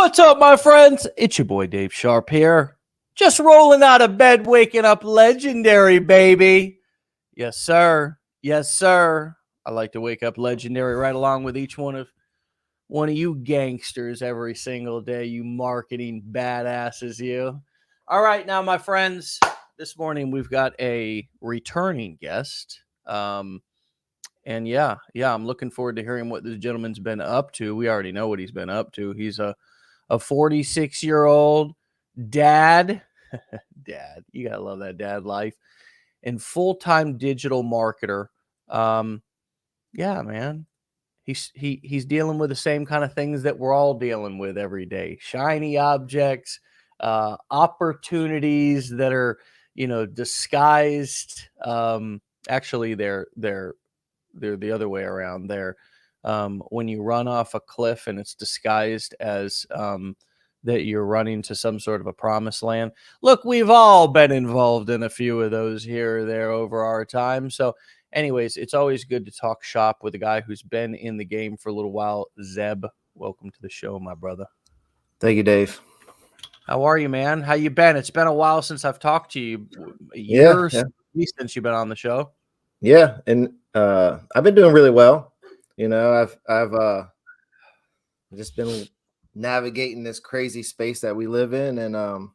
What's up, my friends? It's your boy Dave Sharpe here. Just rolling out of bed, waking up legendary, baby. Yes, sir. Yes, sir. I like to wake up legendary right along with each one of you gangsters every single day, you marketing badasses, you. All right, now, my friends, this morning we've got a returning guest. And yeah, I'm looking forward to hearing what this gentleman's been up to. We already know what he's been up to. He's a 46-year-old dad. Dad, you gotta love that dad life, and full-time digital marketer. Yeah, man, he's dealing with the same kind of things that we're all dealing with every day: shiny objects, opportunities that are disguised. Actually, they're the other way around. They're when you run off a cliff and it's disguised as that you're running to some sort of a promised land. Look, we've all been involved in a few of those here or there over our time. So anyways, it's always good to talk shop with a guy who's been in the game for a little while. Zeb, welcome to the show, my brother. Thank you, Dave. How are you, man? How you been? It's been a while since I've talked to you. Years since you've been on the show. Yeah, and I've been doing really well. I've just been navigating this crazy space that we live in, and I'm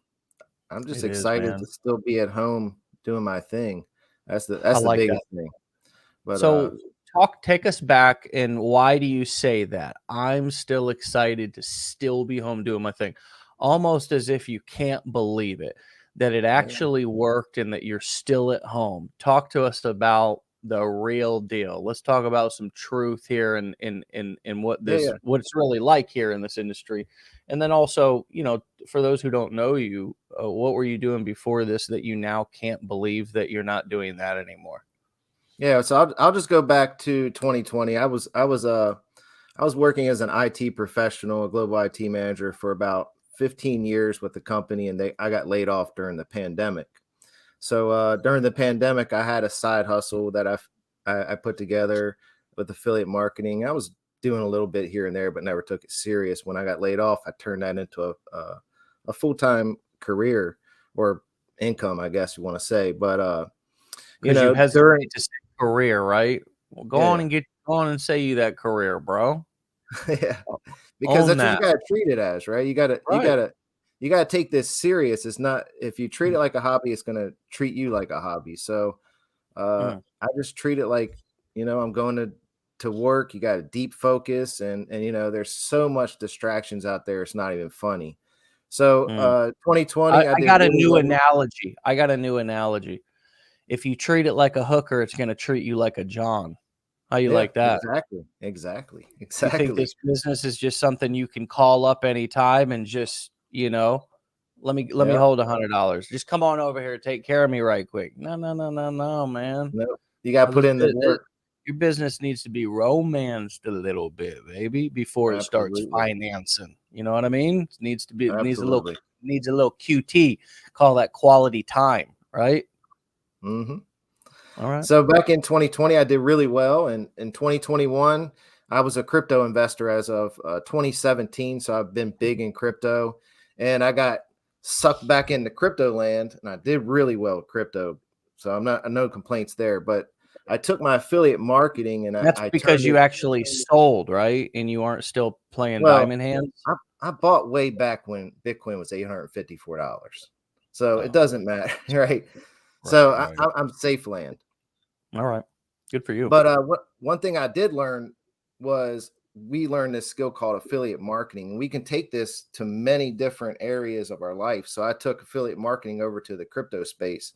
just excited to still be at home doing my thing. That's the biggest thing. But so take us back, and why do you say that? I'm still excited to still be home doing my thing, almost as if you can't believe it, that it actually worked and that you're still at home. Talk to us about the real deal. Let's talk about some truth here and what what it's really like here in this industry. And then also, for those who don't know you, what were you doing before this that you now can't believe that you're not doing that anymore? Yeah, so I'll just go back to 2020. I was working as an IT professional, a global IT manager for about 15 years with the company, and I got laid off during the pandemic. So during the pandemic, I had a side hustle that I put together with affiliate marketing. I was doing a little bit here and there, but never took it serious. When I got laid off, I turned that into a full-time career or income, I guess you want to say. But you hesitate to say career, right? Well, go on and say you that career, bro. Yeah, because that's what you gotta treat it as, right? You gotta take this serious. It's not, if you treat it like a hobby, it's gonna treat you like a hobby. So I just treat it like, I'm going to work. You got a deep focus, and there's so much distractions out there, it's not even funny. So 2020, I got a new analogy. I got a new analogy. If you treat it like a hooker, it's going to treat you like a John. How you like that? Exactly. You think this business is just something you can call up anytime and just, let me hold $100. Just come on over here, take care of me right quick. No, man. No, you got to put in the work. Your business needs to be romanced a little bit, baby, before it starts financing. You know what I mean? It needs to be needs a little QT. Call that quality time, right? Mm-hmm. All right. So back in 2020, I did really well. And in 2021, I was a crypto investor as of 2017. So I've been big in crypto, and I got sucked back into crypto land, and I did really well with crypto. So no complaints there. But I took my affiliate marketing, and that's because you actually sold, right? And you aren't still playing diamond hands. I bought way back when Bitcoin was $854. So it doesn't matter, right? So I'm safe land. All right. Good for you. But one thing I did learn was we learned this skill called affiliate marketing. We can take this to many different areas of our life. So I took affiliate marketing over to the crypto space,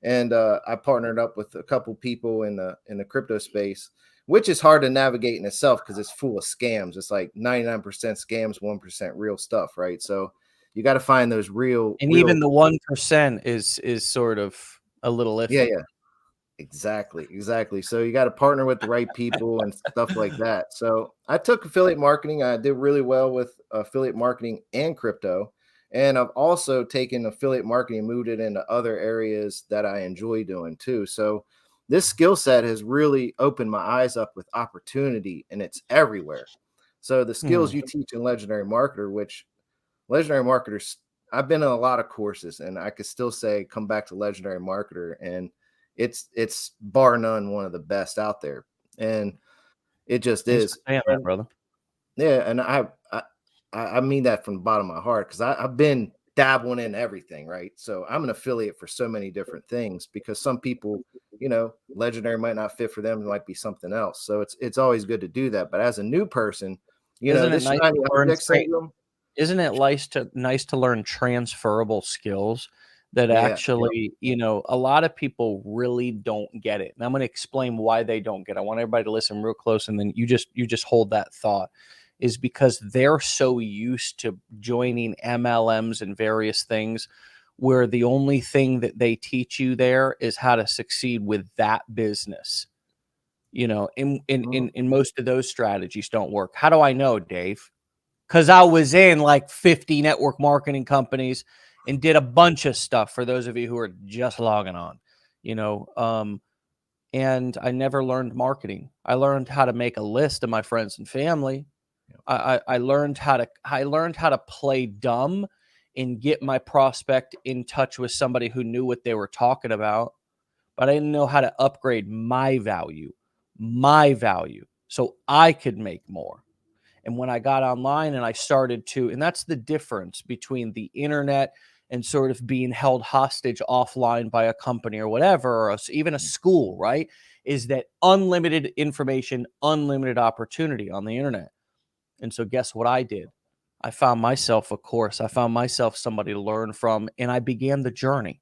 and I partnered up with a couple people in the crypto space, which is hard to navigate in itself because it's full of scams. It's like 99% scams, 1% real stuff, right? So you got to find those real. And even the 1% is sort of a little iffy. Yeah. Exactly. So you got to partner with the right people and stuff like that. So I took affiliate marketing. I did really well with affiliate marketing and crypto. And I've also taken affiliate marketing and moved it into other areas that I enjoy doing too. So this skill set has really opened my eyes up with opportunity, and it's everywhere. So the skills you teach in Legendary Marketer, which legendary marketers, I've been in a lot of courses, and I could still say come back to legendary marketer, and it's bar none one of the best out there, and it just Thanks for is. saying that, And brother. yeah, and I mean that from the bottom of my heart, because I've been dabbling in everything, right? So I'm an affiliate for so many different things, because some people, legendary might not fit for them, it might be something else. So it's always good to do that. But as a new person, Isn't it this nice shiny to learn object syndrome. Isn't it nice to learn transferable skills that Yeah, yeah, actually, a lot of people really don't get it. And I'm going to explain why they don't get it. I want everybody to listen real close, and then you just hold that thought. Is because they're so used to joining MLMs and various things where the only thing that they teach you there is how to succeed with that business. mhm, In most of those strategies don't work. How do I know, Dave? Because I was in like 50 network marketing companies and did a bunch of stuff for those of you who are just logging on, you know. And I never learned marketing. I learned how to make a list of my friends and family. yeah, I learned how to play dumb and get my prospect in touch with somebody who knew what they were talking about, but I didn't know how to upgrade my value, so I could make more. And when I got online and I started to, and that's the difference between the internet and sort of being held hostage offline by a company or whatever, or even a mm, school, right? Is that unlimited information, unlimited opportunity on the internet. And so, guess what I did? I found myself a course, I found myself somebody to learn from, and I began the journey.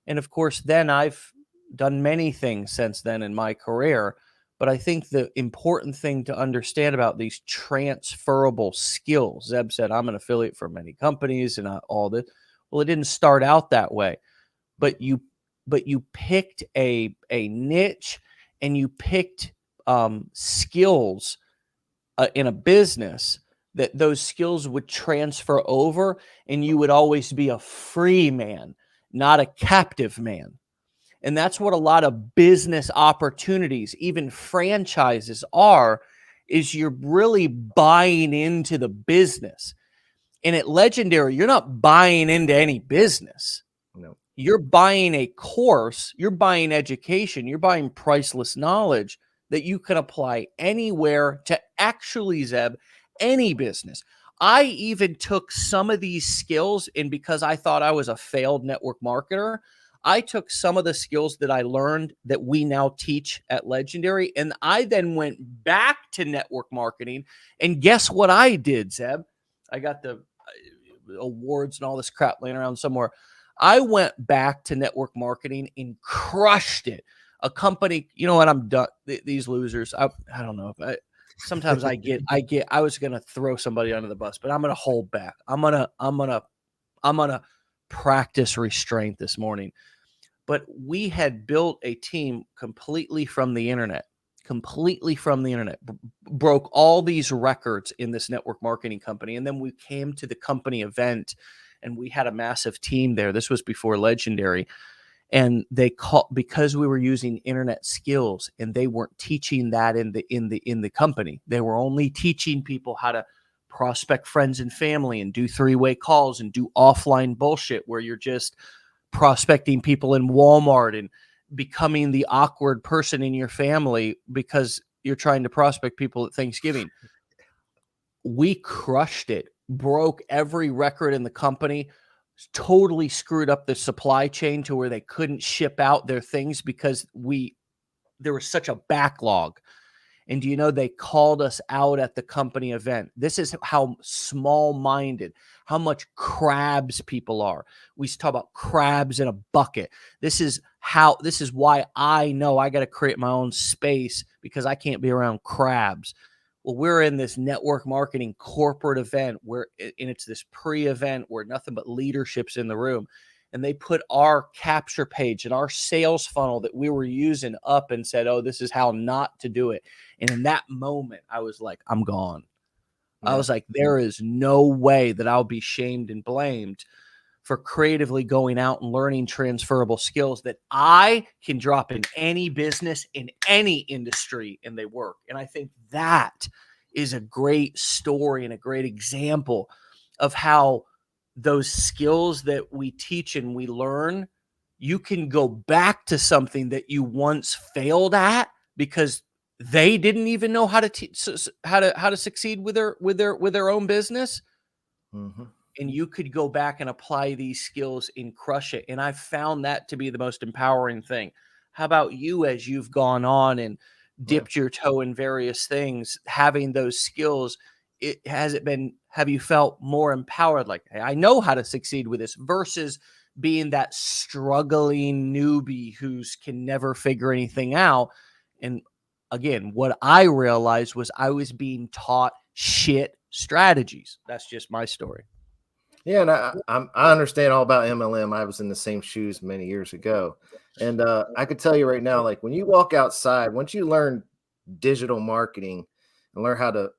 And of course, then I've done many things since then in my career. But I think the important thing to understand about these transferable skills, Zeb said, I'm an affiliate for many companies and all this. Well, it didn't start out that way, mm, but you picked a niche, and you picked skills in a business that those skills would transfer over, and you would always be a free man, not a captive man. And that's what a lot of business opportunities, even franchises are, is you're really buying into the business. And at Legendary, you're not buying into any business. no, You're buying a course, you're buying education, you're buying priceless knowledge that you can apply anywhere to actually, Zeb, any business. I even took some of these skills, and because I thought I was a failed network marketer, I took some of the skills that I learned that we now teach at Legendary, and I then went back to network marketing. And guess what I did, Zeb? I got the awards and all this crap laying around somewhere. I went back to network marketing and crushed it. A company, you know what? I'm done. These losers. I don't know. Sometimes I was gonna throw somebody under the bus, but I'm gonna hold back. I'm gonna practice restraint this morning. But we had built a team completely from the internet, broke all these records in this network marketing company. And then we came to the company event, and we had a massive team there. This was before Legendary. And they called, because we were using internet skills, and they weren't teaching that in the company. They were only teaching people how to prospect friends and family and do three-way calls and do offline bullshit where you're just prospecting people in Walmart and becoming the awkward person in your family because you're trying to prospect people at Thanksgiving. We crushed it, broke every record in the company, totally screwed up the supply chain to where they couldn't ship out their things because there was such a backlog. And do you know they called us out at the company event? This is how small-minded, how much crabs people are. We talk about crabs in a bucket. This is why I know I got to create my own space, because I can't be around crabs. Well, we're in this network marketing corporate event and it's this pre-event where nothing but leadership's in the room. And they put our capture page and our sales funnel that we were using up and said, oh, this is how not to do it. And in that moment, I was like, I'm gone. I yeah, was like, there is no way that I'll be shamed and blamed for creatively going out and learning transferable skills that I can drop in any business, in any industry, and they work. And I think that is a great story and a great example of how those skills that we teach and we learn, you can go back to something that you once failed at because they didn't even know how to how to succeed with their own business. Mm-hmm. And you could go back and apply these skills and crush it. And I found that to be the most empowering thing. How about you, as you've gone on and dipped your toe in various things, having those skills? Have you felt more empowered? Like, hey, I know how to succeed with this, versus being that struggling newbie who's can never figure anything out. And again, what I realized was I was being taught shit strategies. That's just my story. Yeah, and I understand all about MLM. I was in the same shoes many years ago, and I could tell you right now, like when you walk outside, once you learn digital marketing and learn how to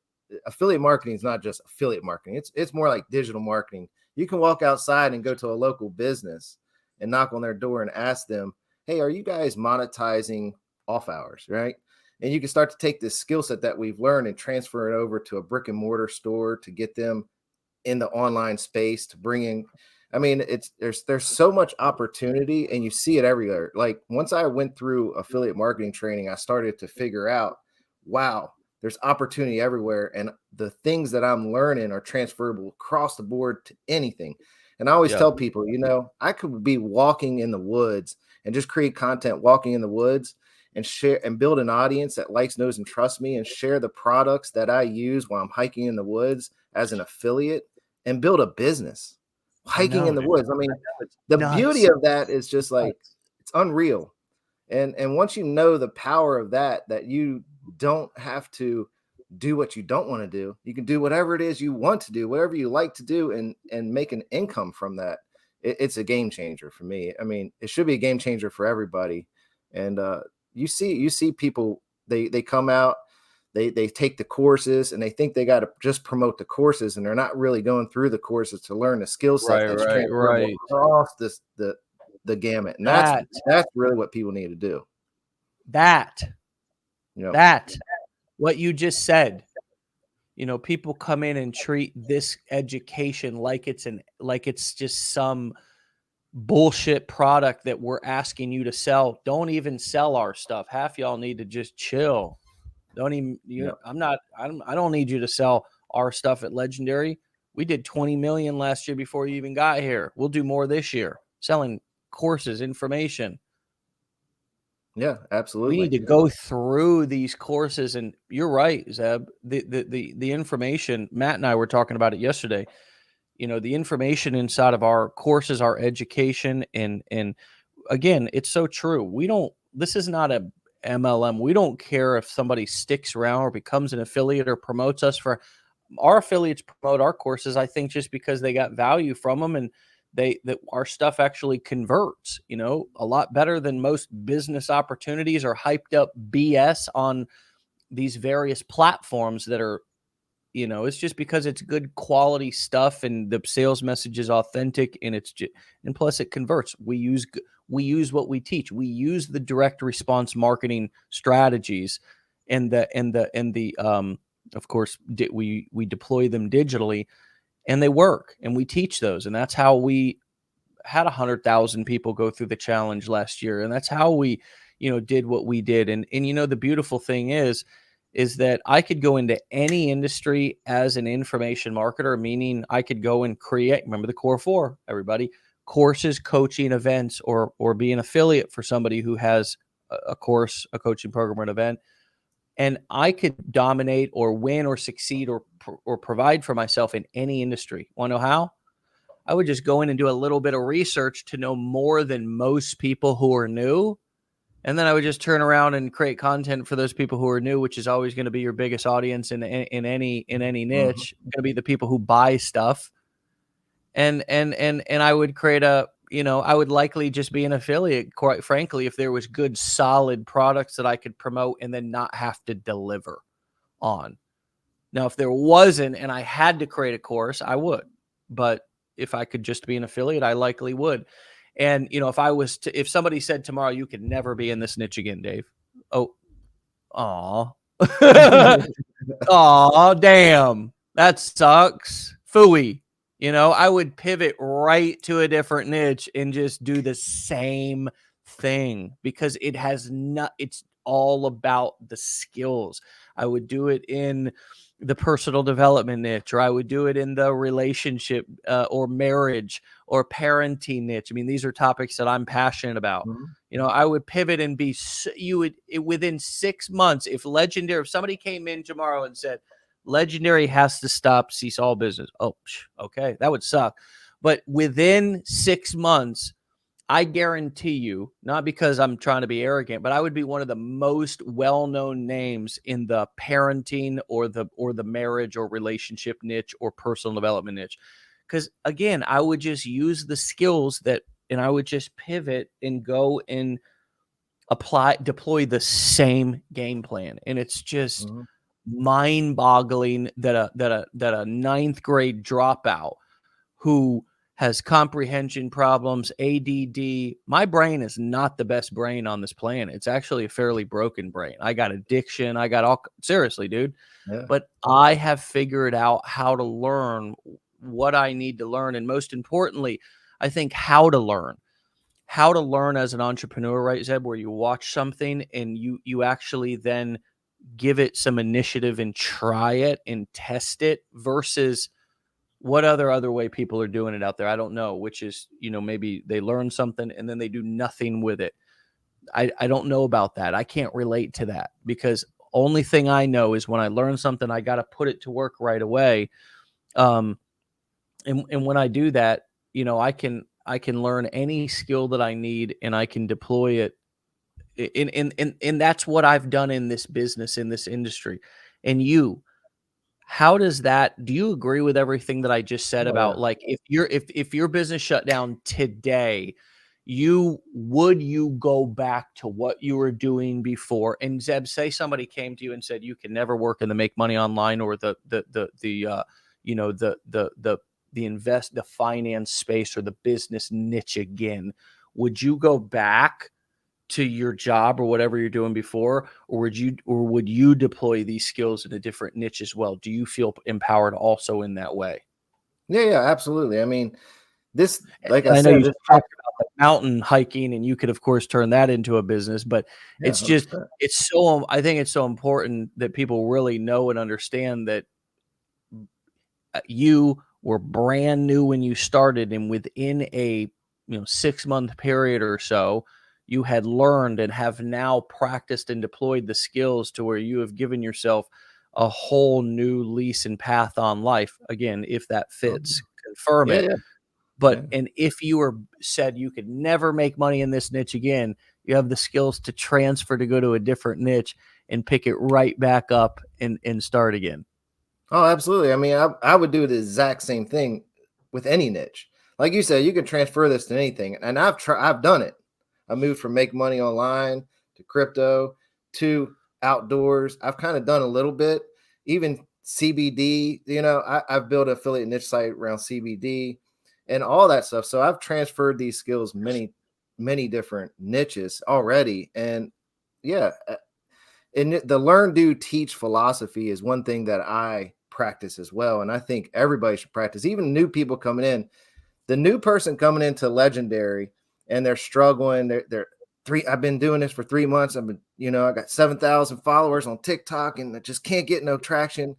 affiliate marketing is not just affiliate marketing. It's more like digital marketing. You can walk outside and go to a local business and knock on their door and ask them, "Hey, are you guys monetizing off hours?" Right? And you can start to take this skill set that we've learned and transfer it over to a brick and mortar store to get them in the online space to bring in. I mean, there's so much opportunity, and you see it everywhere. Like once I went through affiliate marketing training, I started to figure out, wow, there's opportunity everywhere, and the things that I'm learning are transferable across the board to anything. And I always tell people, I could be walking in the woods and just create content walking in the woods and share and build an audience that likes, knows, and trusts me, and share the products that I use while I'm hiking in the woods as an affiliate, and build a business hiking in the woods. I mean, the beauty of that is just like, it's unreal. And once you know the power of that you don't have to do what you don't want to do. You can do whatever it is you want to do, whatever you like to do, and make an income from that. It's a game changer for me. I mean, it should be a game changer for everybody. And you see people, they come out, they take the courses, and they think they got to just promote the courses, and they're not really going through the courses to learn the skill set that's transferable across the gamut. And that's really what people need to do. That what you just said. People come in and treat this education like it's just some bullshit product that we're asking you to sell. Don't even sell our stuff. Half y'all need to just chill. Don't even. I don't need you to sell our stuff at Legendary. We did 20 million last year before you even got here. We'll do more this year, selling courses, information. Yeah, absolutely. We need to go through these courses, and you're right, Zeb. The information, Matt and I were talking about it yesterday. The information inside of our courses, our education, and again, it's so true. This is not a MLM. We don't care if somebody sticks around or becomes an affiliate or promotes us. For our affiliates promote our courses, I think, just because they got value from them, and that our stuff actually converts, a lot better than most business opportunities or hyped up BS on these various platforms that are, it's just because it's good quality stuff and the sales message is authentic, and and plus it converts. We use what we teach. We use the direct response marketing strategies and of course we deploy them digitally, and they work, and we teach those. And that's how we had 100,000 people go through the challenge last year. And that's how we, did what we did. And the beautiful thing is that I could go into any industry as an information marketer, meaning I could go and create, remember the core four, everybody, courses, coaching, events, or be an affiliate for somebody who has a course, a coaching program, or an event. And I could dominate or win or succeed or provide for myself in any industry. Want to know how? I would just go in and do a little bit of research to know more than most people who are new. And then I would just turn around and create content for those people who are new, which is always going to be your biggest audience in any niche. Going to be the people who buy stuff. And I would create I would likely just be an affiliate, quite frankly, if there was good, solid products that I could promote and then not have to deliver on. Now, if there wasn't and I had to create a course, I would. But if I could just be an affiliate, I likely would. And, if somebody said tomorrow, you could never be in this niche again, Dave. Oh, aw. Aw, damn. That sucks. Phooey. You know, I would pivot right to a different niche and just do the same thing because it has not, it's all about the skills. I would do it in the personal development niche, or I would do it in the relationship or marriage or parenting niche. I mean, these are topics that I'm passionate about. Mhm. You know, I would pivot and be, you would, within 6 months, if somebody came in tomorrow and said, Legendary has to stop, cease all business. Oh, okay. That would suck. But within 6 months, I guarantee you, not because I'm trying to be arrogant, but I would be one of the most well-known names in the parenting or the marriage or relationship niche or personal development niche. Because again, I would just use the skills and I would just pivot and go and deploy the same game plan. And it's just Mhm. mind-boggling that a ninth grade dropout who has comprehension problems, ADD. My brain is not the best brain on this planet. It's actually a fairly broken brain. I got addiction. I got seriously, dude. Yeah. But I have figured out how to learn what I need to learn. And most importantly, I think how to learn as an entrepreneur, right, Zeb, where you watch something and you actually then give it some initiative and try it and test it versus what other way people are doing it out there. I don't know, which is, maybe they learn something and then they do nothing with it. I don't know about that. I can't relate to that because only thing I know is when I learn something, I got to put it to work right away. Um, and when I do that, I can learn any skill that I need and I can deploy it. And that's what I've done in this business, in this industry. And how does that, do you agree with everything that I just said Oh yeah. about, like, if your business shut down today, you go back to what you were doing before? And Zeb, say somebody came to you and said you can never work in the make money online or the finance space or the business niche again. Would you go back to your job or whatever you're doing before, or would you deploy these skills in a different niche as well? Do you feel empowered also in that way? Yeah, absolutely. I mean, this, like I And I know said, you this, just talked about like mountain hiking, and you could of course turn that into a business, but yeah, it's just 100%. I think it's so important that people really know and understand that you were brand new when you started, and within a 6-month period or so, you had learned and have now practiced and deployed the skills to where you have given yourself a whole new lease and path on life. Again, if that Um, fits, confirm yeah, it. yeah, yeah. But and if you were said you could never make money in this niche again, you have the skills to transfer to go to a different niche and pick it right back up and start again. Oh, absolutely. I mean, I would do the exact same thing with any niche. Like you said, you can transfer this to anything. And I've done it. I moved from make money online to crypto to outdoors. I've kind of done a little bit, even CBD. I've built an affiliate niche site around CBD and all that stuff. So I've transferred these skills many different niches already. And yeah, and the learn, do, teach philosophy is one thing that I practice as well. And I think everybody should practice, even new people coming in. The new person coming into Legendary and they're struggling. I've been doing this for 3 months. I got 7,000 followers on TikTok and I just can't get no traction.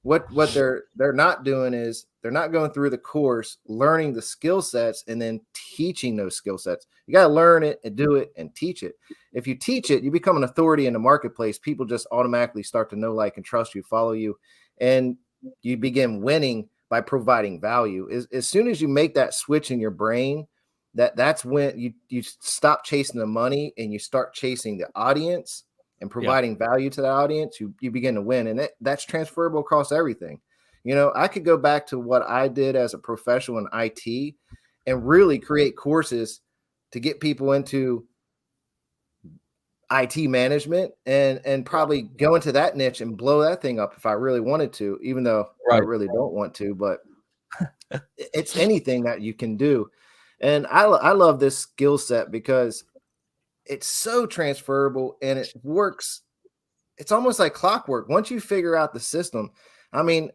What they're not doing is they're not going through the course, learning the skill sets and then teaching those skill sets. You got to learn it and do it and teach it. If you teach it, you become an authority in the marketplace. People just automatically start to know, like, and trust you, follow you, and you begin winning by providing value. As soon as you make that switch in your brain, that's when you stop chasing the money and you start chasing the audience and Yeah. providing value to the audience. You begin to win, and that's transferable across everything. I could go back to what I did as a professional in IT and really create courses to get people into IT management and probably go into that niche and blow that thing up if I really wanted to, even though I Right. really don't want to. But it's anything that you can do. And I love this skill set because it's so transferable and it works. It's almost like clockwork. Once you figure out the system, I mean,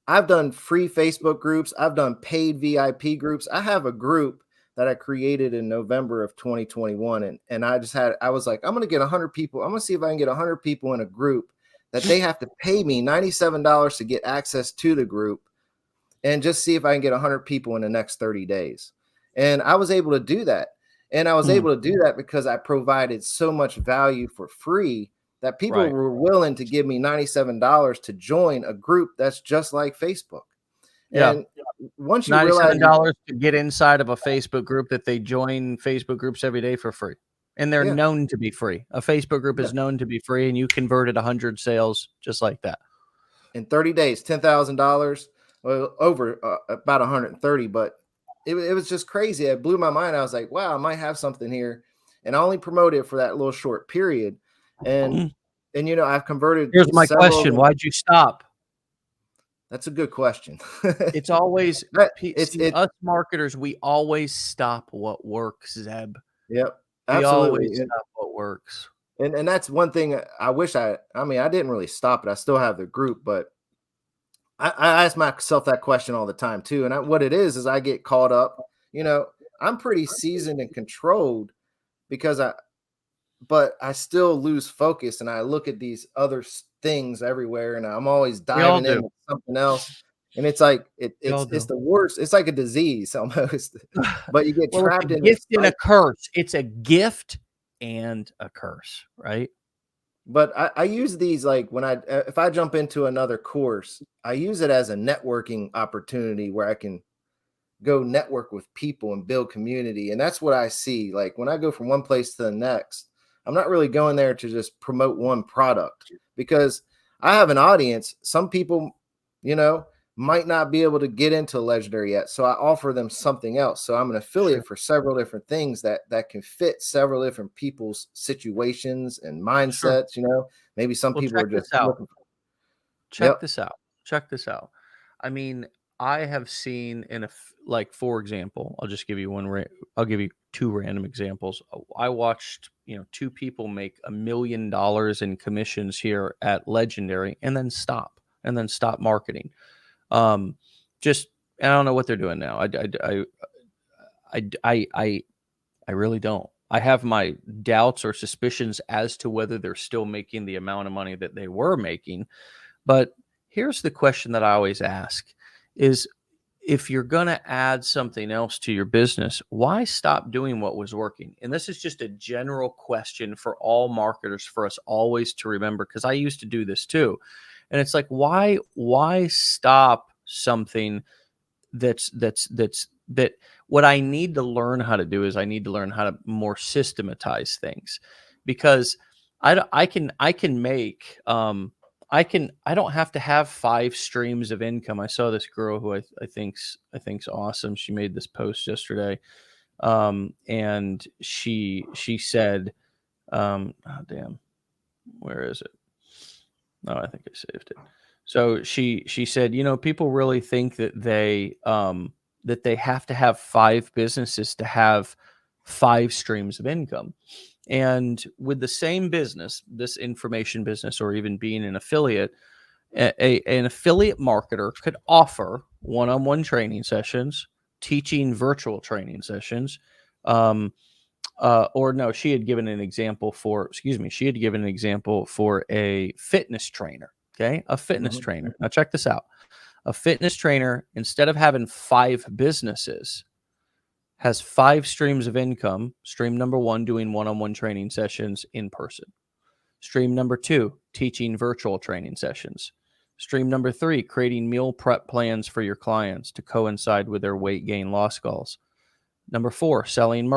I've done free Facebook groups. I've done paid VIP groups. I have a group that I created in November of 2021. And I was like, I'm going to get 100 people. I'm going to see if I can get 100 people in a group that they have to pay me $97 to get access to the group, and just see if I can get 100 people in the next 30 days. And I was able to do that. And I was able to do that because I provided so much value for free that people were willing to give me $97 to join a group that's just like Facebook. Yeah. And once you realize $97 to get inside of a Facebook group that they join Facebook groups every day for free. And they're known to be free. A Facebook group is known to be free, and you converted 100 sales just like that. In 30 days, $10,000, well, over about 130, but it was just crazy. It blew my mind. I was like, wow, I might have something here. And I only promoted it for that little short period. And you know, I've converted. Here's my question. Why'd you stop? That's a good question. It's always us marketers. We always stop what works, Zeb. Yep, absolutely. We always stop what works. And that's one thing I wish I mean, I didn't really stop it. I still have the group, but I ask myself that question all the time too. And what it is I get caught up. You know, I'm pretty seasoned and controlled but I still lose focus, and I look at these other things everywhere, and I'm always diving into something else. And it's like it's the worst. It's like a disease almost. But you get trapped in a gift and a curse. It's a gift and a curse, right? But I use these, like, if I jump into another course, I use it as a networking opportunity where I can go network with people and build community. And that's what I see. Like, when I go from one place to the next, I'm not really going there to just promote one product, because I have an audience. Some people, you know, might not be able to get into Legendary yet, so I offer them something else. So I'm an affiliate for several different things that can fit several different people's situations and mindsets. You know, maybe some people are just looking for. Check this out. Check this out. I mean, I have seen like, for example, I'll just give you I'll give you two random examples. I watched, two people make $1 million in commissions here at Legendary and then stop marketing. I don't know what they're doing now. I really don't. I have my doubts or suspicions as to whether they're still making the amount of money that they were making. But here's the question that I always ask is, if you're going to add something else to your business, why stop doing what was working? And this is just a general question for all marketers, for us always to remember, because I used to do this too. And it's like, why stop something that what I need to learn how to do is I need to learn how to more systematize things, because I don't have to have 5 streams of income. I saw this girl who I think's awesome. She made this post yesterday. And she said, oh damn, where is it? Oh, I think I saved it. So she said, people really think that they have to have 5 businesses to have 5 streams of income. And with the same business, this information business, or even being an affiliate, an affiliate marketer could offer one-on-one training sessions, teaching virtual training sessions, or no, she had given an example for a fitness trainer. Okay. A fitness trainer. Now check this out. A fitness trainer, instead of having 5 businesses, has 5 streams of income. Stream number 1, doing one-on-one training sessions in person. Stream number 2, teaching virtual training sessions. Stream number 3, creating meal prep plans for your clients to coincide with their weight gain loss goals. Number 4, selling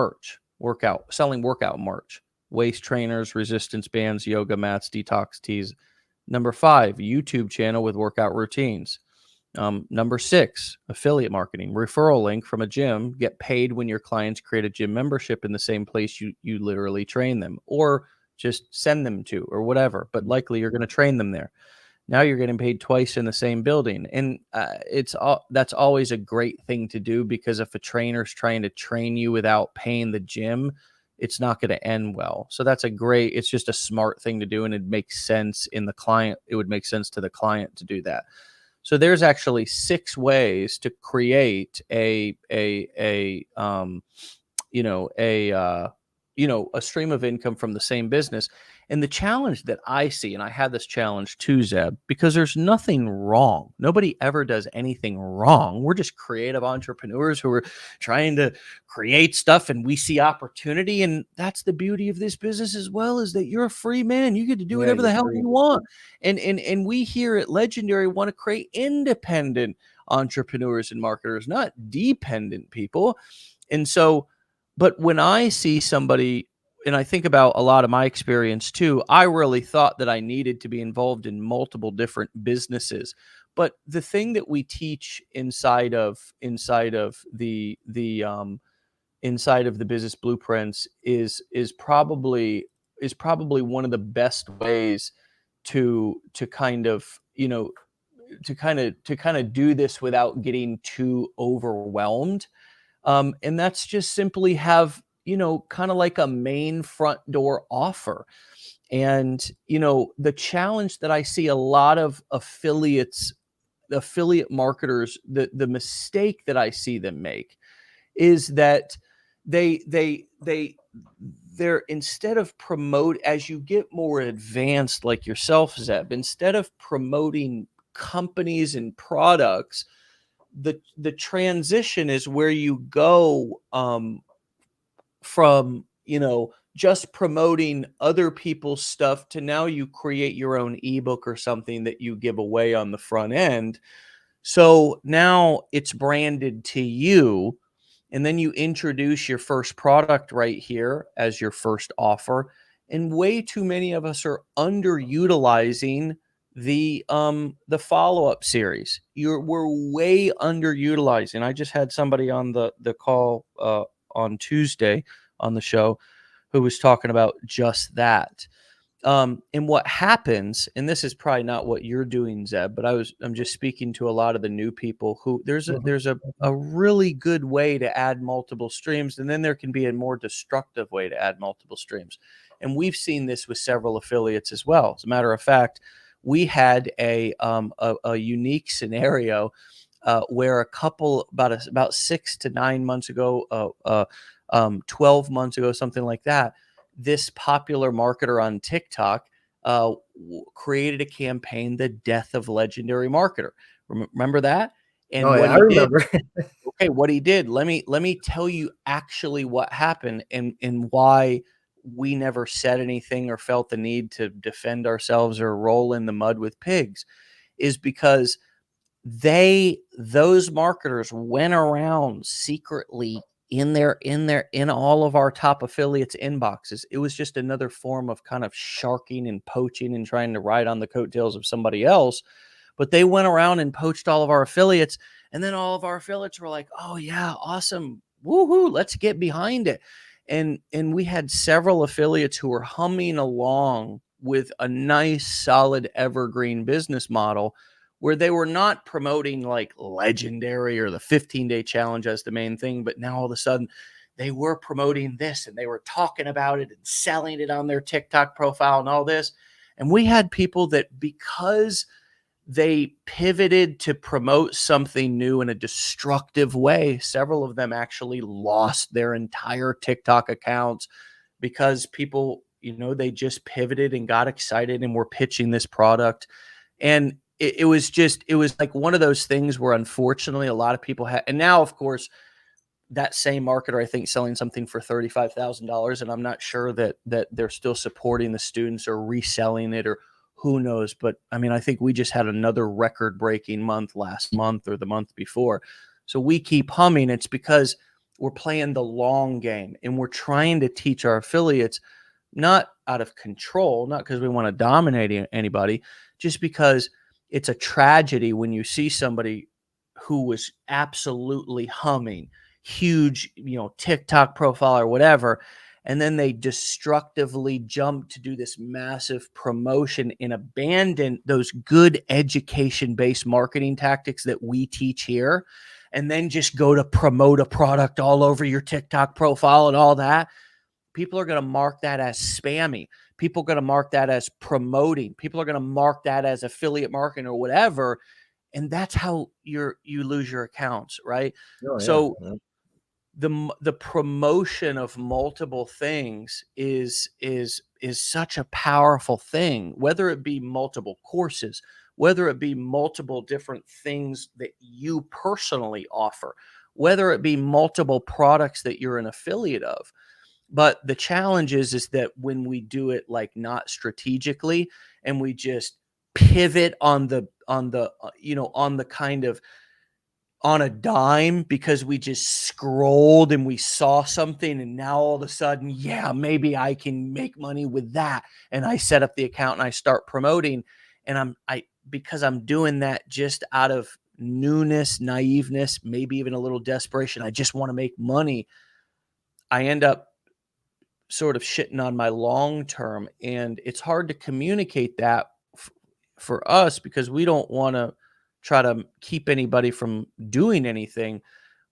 workout merch, waist trainers, resistance bands, yoga mats, detox teas. Number 5, YouTube channel with workout routines. Number 6, affiliate marketing, referral link from a gym, get paid when your clients create a gym membership in the same place you literally train them, or just send them to, or whatever, but likely you're going to train them there. Now you're getting paid twice in the same building. And that's always a great thing to do, because if a trainer's trying to train you without paying the gym, it's not going to end well. So it's just a smart thing to do. And it makes sense it would make sense to the client to do that. So there's actually 6 ways to create you know, a stream of income from the same business. And the challenge that I see, and I had this challenge too, Zeb, because there's nothing wrong. Nobody ever does anything wrong. We're just creative entrepreneurs who are trying to create stuff, and we see opportunity. And that's the beauty of this business as well, is that you're a free man. You get to do Yeah, whatever you're the hell free. you want. And we here at Legendary want to create independent entrepreneurs and marketers, not dependent people. And so, but when I see somebody, and I think about a lot of my experience too, I really thought that I needed to be involved in multiple different businesses. But the thing that we teach inside of the business blueprints is probably one of the best ways to kind of, to kind of do this without getting too overwhelmed. And that's just simply have, kind of like a main front door offer. And, the challenge that I see a lot of affiliate marketers, the mistake that I see them make is that they're instead of promote, as you get more advanced like yourself, Zeb, instead of promoting companies and products, the transition is where you go, from, just promoting other people's stuff to now you create your own ebook or something that you give away on the front end. So now it's branded to you, and then you introduce your first product right here as your first offer. And way too many of us are underutilizing the follow-up series. We're way underutilizing. I just had somebody on the call on Tuesday on the show who was talking about just that. And what happens, and this is probably not what you're doing, Zeb, but I'm just speaking to a lot of the new people who there's a really good way to add multiple streams, and then there can be a more destructive way to add multiple streams. And we've seen this with several affiliates as well. As a matter of fact, we had a unique scenario where a couple about 6 to 9 months ago, 12 months ago, something like that, this popular marketer on TikTok created a campaign, The Death of Legendary Marketer. Remember that? And Oh, what yeah, I he did, remember. okay, what he did, let me tell you actually what happened and why we never said anything or felt the need to defend ourselves or roll in the mud with pigs, is because those marketers went around secretly in all of our top affiliates inboxes. It was just another form of kind of sharking and poaching and trying to ride on the coattails of somebody else. But they went around and poached all of our affiliates, and then all of our affiliates were like, oh yeah, awesome, woohoo, let's get behind it. And we had several affiliates who were humming along with a nice solid evergreen business model, where they were not promoting like Legendary or the 15-day challenge as the main thing, but now all of a sudden they were promoting this, and they were talking about it and selling it on their TikTok profile and all this. And we had people that, because they pivoted to promote something new in a destructive way, several of them actually lost their entire TikTok accounts because people, they just pivoted and got excited and were pitching this product. And it was like one of those things where unfortunately a lot of people had, and now of course that same marketer, I think, selling something for $35,000, and I'm not sure that they're still supporting the students or reselling it, or who knows. But I mean, I think we just had another record-breaking month last month or the month before. So we keep humming. It's because we're playing the long game, and we're trying to teach our affiliates, not out of control, not because we want to dominate anybody, just because it's a tragedy when you see somebody who was absolutely humming, huge, TikTok profile or whatever, and then they destructively jump to do this massive promotion and abandon those good education-based marketing tactics that we teach here, and then just go to promote a product all over your TikTok profile and all that. People are going to mark that as spammy. People are going to mark that as promoting. People are going to mark that as affiliate marketing or whatever. and that's how you lose your accounts, right? Oh, yeah. So Yeah. the promotion of multiple things is such a powerful thing, whether it be multiple courses, whether it be multiple different things that you personally offer, whether it be multiple products that you're an affiliate of. But the challenge is that when we do it like not strategically, and we just pivot on the on the kind of on a dime because we just scrolled and we saw something, and now all of a sudden, yeah, maybe I can make money with that, and I set up the account and I start promoting, and I because I'm doing that just out of newness, naiveness, maybe even a little desperation, I just want to make money. I end up sort of shitting on my long term, and it's hard to communicate that for us because we don't want to try to keep anybody from doing anything.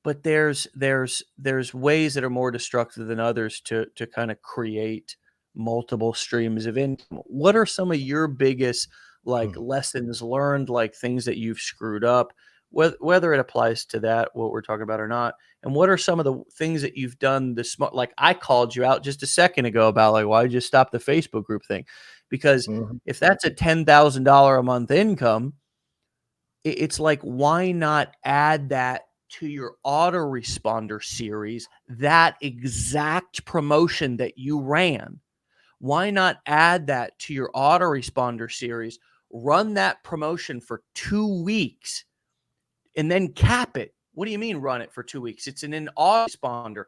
But there's ways that are more destructive than others to kind of create multiple streams of income. What are some of your biggest like Hmm. lessons learned, like things that you've screwed up, whether it applies to that what we're talking about or not? And what are some of the things that you've done the smart, like I called you out just a second ago about like why you stop the Facebook group thing? Because Hmm. if that's a $10,000 a month income, it's like, why not add that to your autoresponder series, that exact promotion that you ran? Why not add that to your autoresponder series, run that promotion for 2 weeks, and then cap it? What do you mean run it for 2 weeks? It's an autoresponder.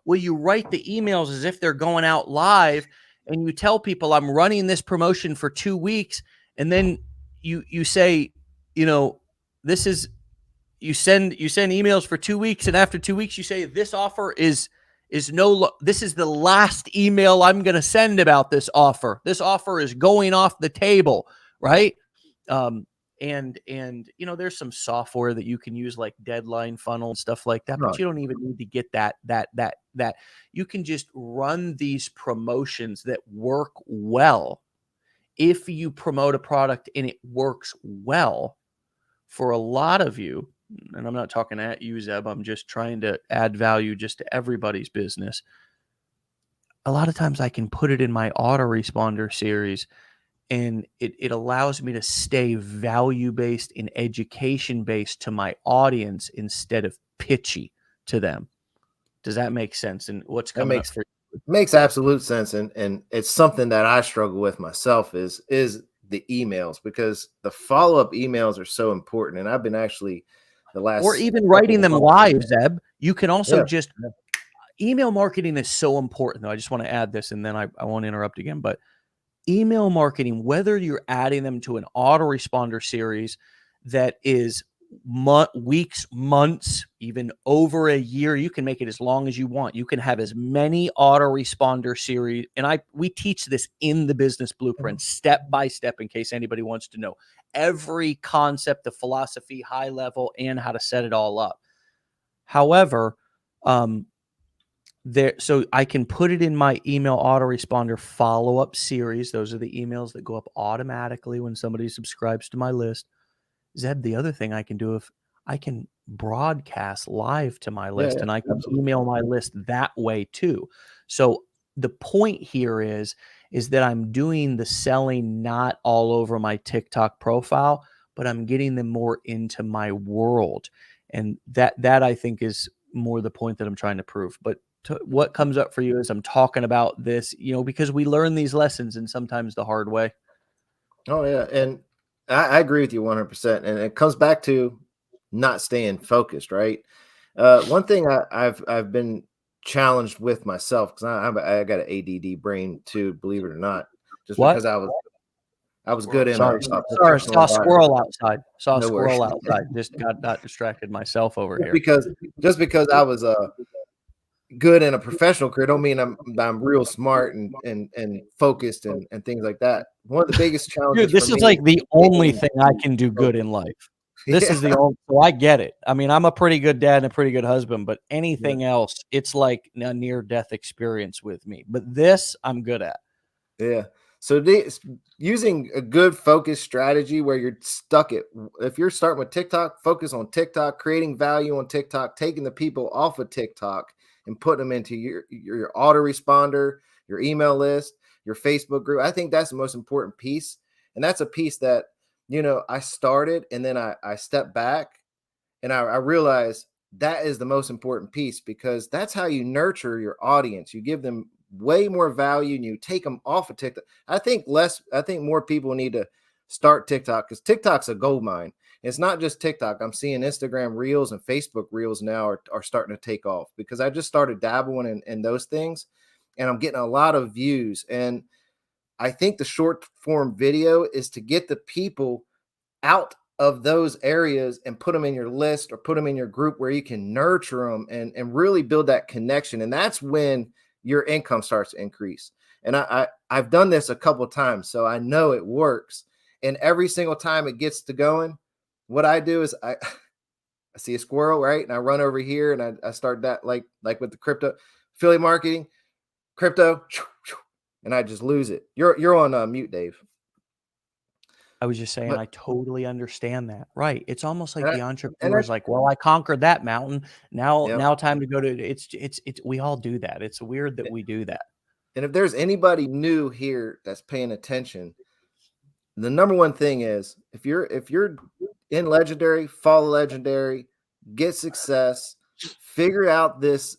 Well, you write the emails as if they're going out live, and you tell people I'm running this promotion for 2 weeks, and then you say, you know, this is you send emails for 2 weeks, and after 2 weeks you say this offer is no this is the last email I'm going to send about this offer. This offer is going off the table, right? um and there's some software that you can use like Deadline Funnel and stuff like that, but Right. you don't even need to get that. You can just run these promotions that work well. If you promote a product and it works well, for a lot of you, and I'm not talking at you, Zeb, I'm just trying to add value just to everybody's business. A lot of times I can put it in my autoresponder series, and it allows me to stay value based and education based to my audience instead of pitchy to them. Does that make sense? And what's That coming up for makes absolute sense, and it's something that I struggle with myself is the emails, because the follow-up emails are so important. And I've been actually the or last even couple writing of them months. live, Zeb? You can also Yeah. just email marketing is so important, though. I just want to add this, and then I won't interrupt again. But email marketing, whether you're adding them to an autoresponder series that is weeks, months, even over a year, you can make it as long as you want. You can have as many autoresponder series. And we teach this in the business blueprint, step by step, in case anybody wants to know every concept, the philosophy, high level, and how to set it all up. However, so I can put it in my email autoresponder follow-up series. Those are the emails that go up automatically when somebody subscribes to my list. Zeb, the other thing I can do, if I can broadcast live to my Yeah, list, yeah, and I can absolutely. email my list that way too. So the point here is that I'm doing the selling not all over my TikTok profile, but I'm getting them more into my world. And that I think is more the point that I'm trying to prove. But what comes up for you as I'm talking about this, because we learn these lessons and sometimes the hard way. Oh yeah, and I agree with you 100%. And it comes back to not staying focused, right? One thing I've been challenged with myself, because I got an ADD brain too, believe it or not, just What? because I was good in Sorry, a sorry, professional saw a environment. squirrel outside. Saw a No worries. squirrel outside. Just got distracted myself over just here. because just because I was good in a professional career don't mean I'm real smart and focused and things like that. One of the biggest challenges Dude, for this is me like the is only staying thing I can do good in focused. life. This is the Yeah. only, so I get it. I mean, I'm a pretty good dad and a pretty good husband, but Yeah. anything else, it's like a near death experience with me. But this I'm good at. Yeah. So using a good focus strategy where you're stuck at, if you're starting with TikTok, focus on TikTok, creating value on TikTok, taking the people off of TikTok and putting them into your autoresponder, your email list, your Facebook group. I think that's the most important piece. And that's a piece that, I started and then I stepped back and I realized that is the most important piece, because that's how you nurture your audience. You give them way more value and you take them off of TikTok. I think more people need to start TikTok, because TikTok's a gold mine. It's not just TikTok. I'm seeing Instagram Reels and Facebook Reels now are starting to take off, because I just started dabbling in those things and I'm getting a lot of views. And I think the short form video is to get the people out of those areas and put them in your list or put them in your group where you can nurture them and really build that connection. And that's when your income starts to increase. And I've done this a couple of times, so I know it works. And every single time it gets to going, what I do is I see a squirrel, right? And I run over here and I start that like with the crypto affiliate marketing, crypto, and I just lose it. You're on mute, Dave. I was just saying, I totally understand that. Right. It's almost like the entrepreneur I is like, well, I conquered that mountain. Now time to go to it's we all do that. It's weird that we do that. And if there's anybody new here that's paying attention, the number one thing is if you're in Legendary, follow Legendary, get success, figure out this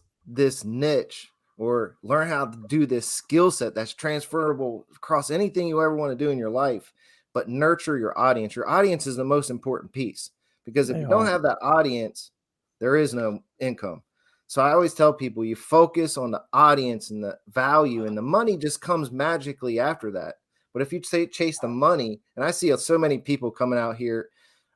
niche, or learn how to do this skill set that's transferable across anything you ever want to do in your life, but nurture your audience. Your audience is the most important piece, because if you don't have that audience, there is no income. So I always tell people, you focus on the audience and the value, and the money just comes magically after that. But if you chase the money, and I see so many people coming out here,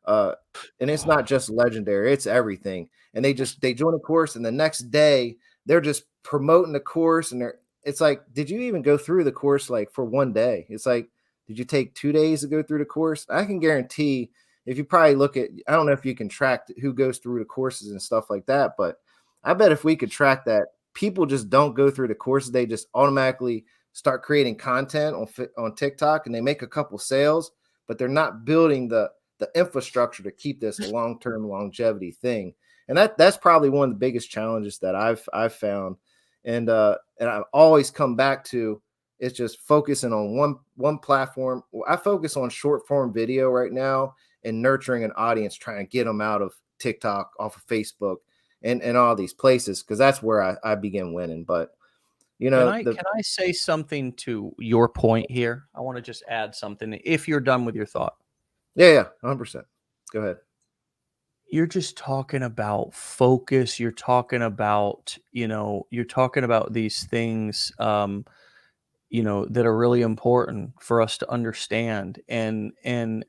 and it's not just Legendary, it's everything. And they join a course, and the next day they're just promoting the course, and it's like, did you even go through the course like for one day? It's like, did you take 2 days to go through the course? I can guarantee, if you probably look at, I don't know if you can track who goes through the courses and stuff like that, but I bet if we could track that, people just don't go through the courses. They just automatically start creating content on TikTok, and they make a couple sales, but they're not building the infrastructure to keep this a long-term longevity thing. And that's probably one of the biggest challenges that I've found. And I've always come back to, it's just focusing on one platform. I focus on short form video right now and nurturing an audience, trying to get them out of TikTok, off of Facebook, and all these places, because that's where I begin winning. But can I say something to your point here? I want to just add something if you're done with your thought. Yeah, 100%. Go ahead. You're just talking about focus. You're talking about, these things, that are really important for us to understand. And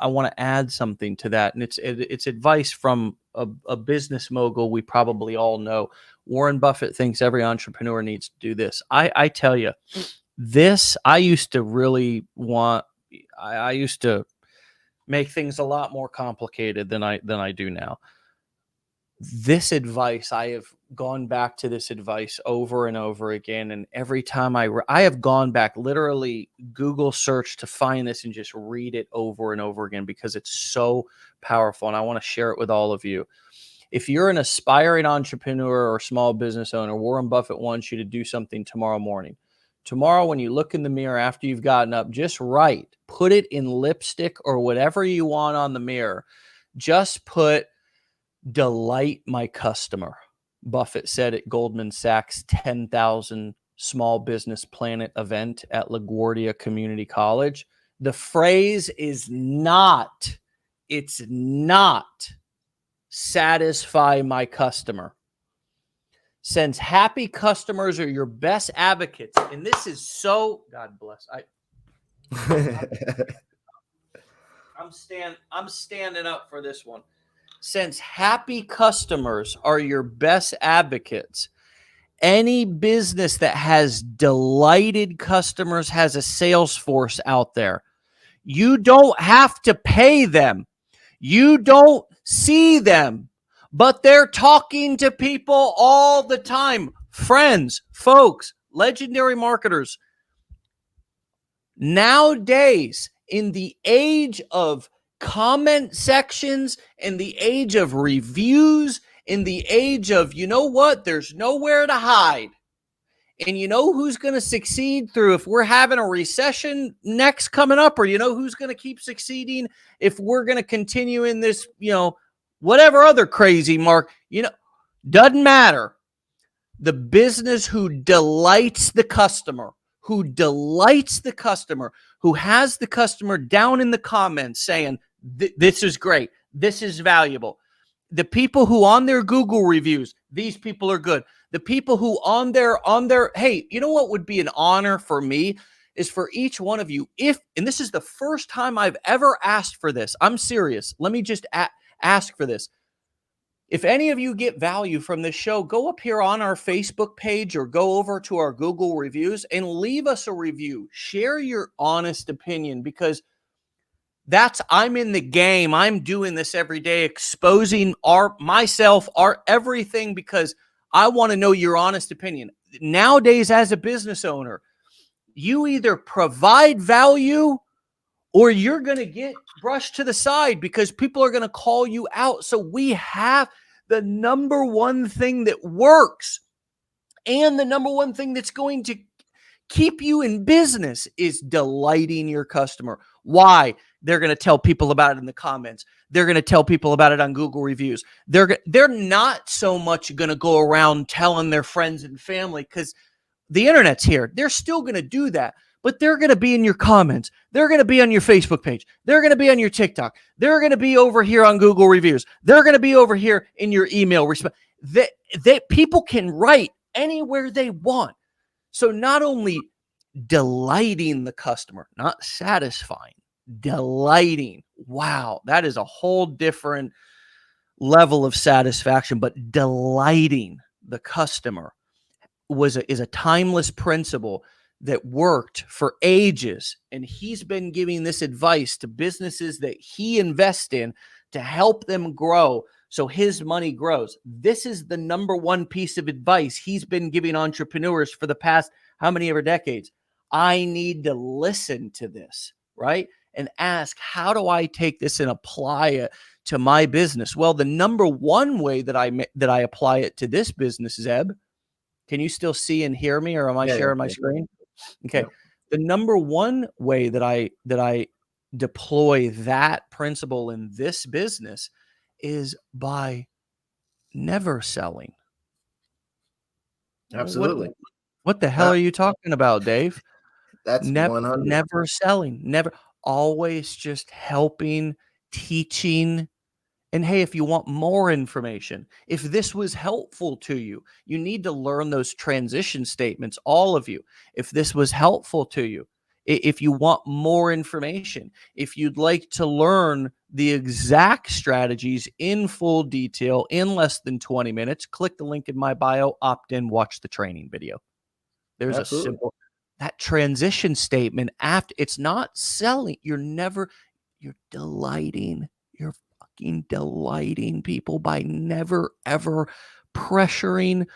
I want to add something to that. And it's advice from a business mogul we probably all know. Warren Buffett thinks every entrepreneur needs to do this. I tell you, I used to make things a lot more complicated than I do now. This advice, I have gone back to this advice over and over again. And every time I have gone back, literally Google search to find this and just read it over and over again, because it's so powerful. And I want to share it with all of you. If you're an aspiring entrepreneur or small business owner, Warren Buffett wants you to do something tomorrow morning. Tomorrow, when you look in the mirror after you've gotten up, just put it in lipstick or whatever you want on the mirror. Just put, "Delight my customer." Buffett said at Goldman Sachs' 10,000 Small Business Planet event at LaGuardia Community College. The phrase is not, "satisfy my customer." Since happy customers are your best advocates, and this is so, God bless. I'm standing up for this one. Since happy customers are your best advocates, any business that has delighted customers has a sales force out there. You don't have to pay them. You don't see them, but they're talking to people all the time. Friends, folks, legendary marketers. Nowadays, in the age of comment sections, in the age of reviews, in the age of, you know what, there's nowhere to hide. And you know who's going to succeed through if we're having a recession next coming up, or you know who's going to keep succeeding if we're going to continue in this, whatever other crazy mark, doesn't matter. The business who delights the customer, who has the customer down in the comments saying, this is great, this is valuable. The people who on their Google reviews, these people are good. The people who on their, hey, you know what would be an honor for me is for each one of you, and this is the first time I've ever asked for this. I'm serious. Let me just ask for this. If any of you get value from this show, go up here on our Facebook page or go over to our Google reviews and leave us a review. Share your honest opinion, because I'm in the game. I'm doing this every day, exposing myself, everything, because I want to know your honest opinion. Nowadays, as a business owner, you either provide value or you're going to get brushed to the side because people are going to call you out. So we have the number one thing that works, and the number one thing that's going to keep you in business is delighting your customer. Why? They're going to tell people about it in the comments. They're going to tell people about it on Google reviews. They're not so much going to go around telling their friends and family, because the internet's here. They're still going to do that, but they're going to be in your comments. They're going to be on your Facebook page. They're going to be on your TikTok. They're going to be over here on Google reviews. They're going to be over here in your email response. That people can write anywhere they want. So not only delighting the customer, not satisfying, delighting. Wow, that is a whole different level of satisfaction, but delighting the customer is a timeless principle that worked for ages. And he's been giving this advice to businesses that he invests in to help them grow, so his money grows. This is the number one piece of advice he's been giving entrepreneurs for the past how many ever decades. I need to listen to this, right? And ask, how do I take this and apply it to my business? Well, the number one way that I apply it to this business, Zeb, can you still see and hear me, or am I sharing my screen? Okay. Yeah. The number one way that I deploy that principle in this business is by never selling. Absolutely. What the hell are you talking about, Dave? That's never selling, never, always just helping, teaching. And hey, if you want more information, if this was helpful to you, you need to learn those transition statements, all of you. If this was helpful to you, if you want more information, if you'd like to learn the exact strategies in full detail in less than 20 minutes, click the link in my bio, opt in, watch the training video. There's Absolutely. A simple, that transition statement after, it's not selling. You're delighting. You're fucking delighting people by never, ever pressuring,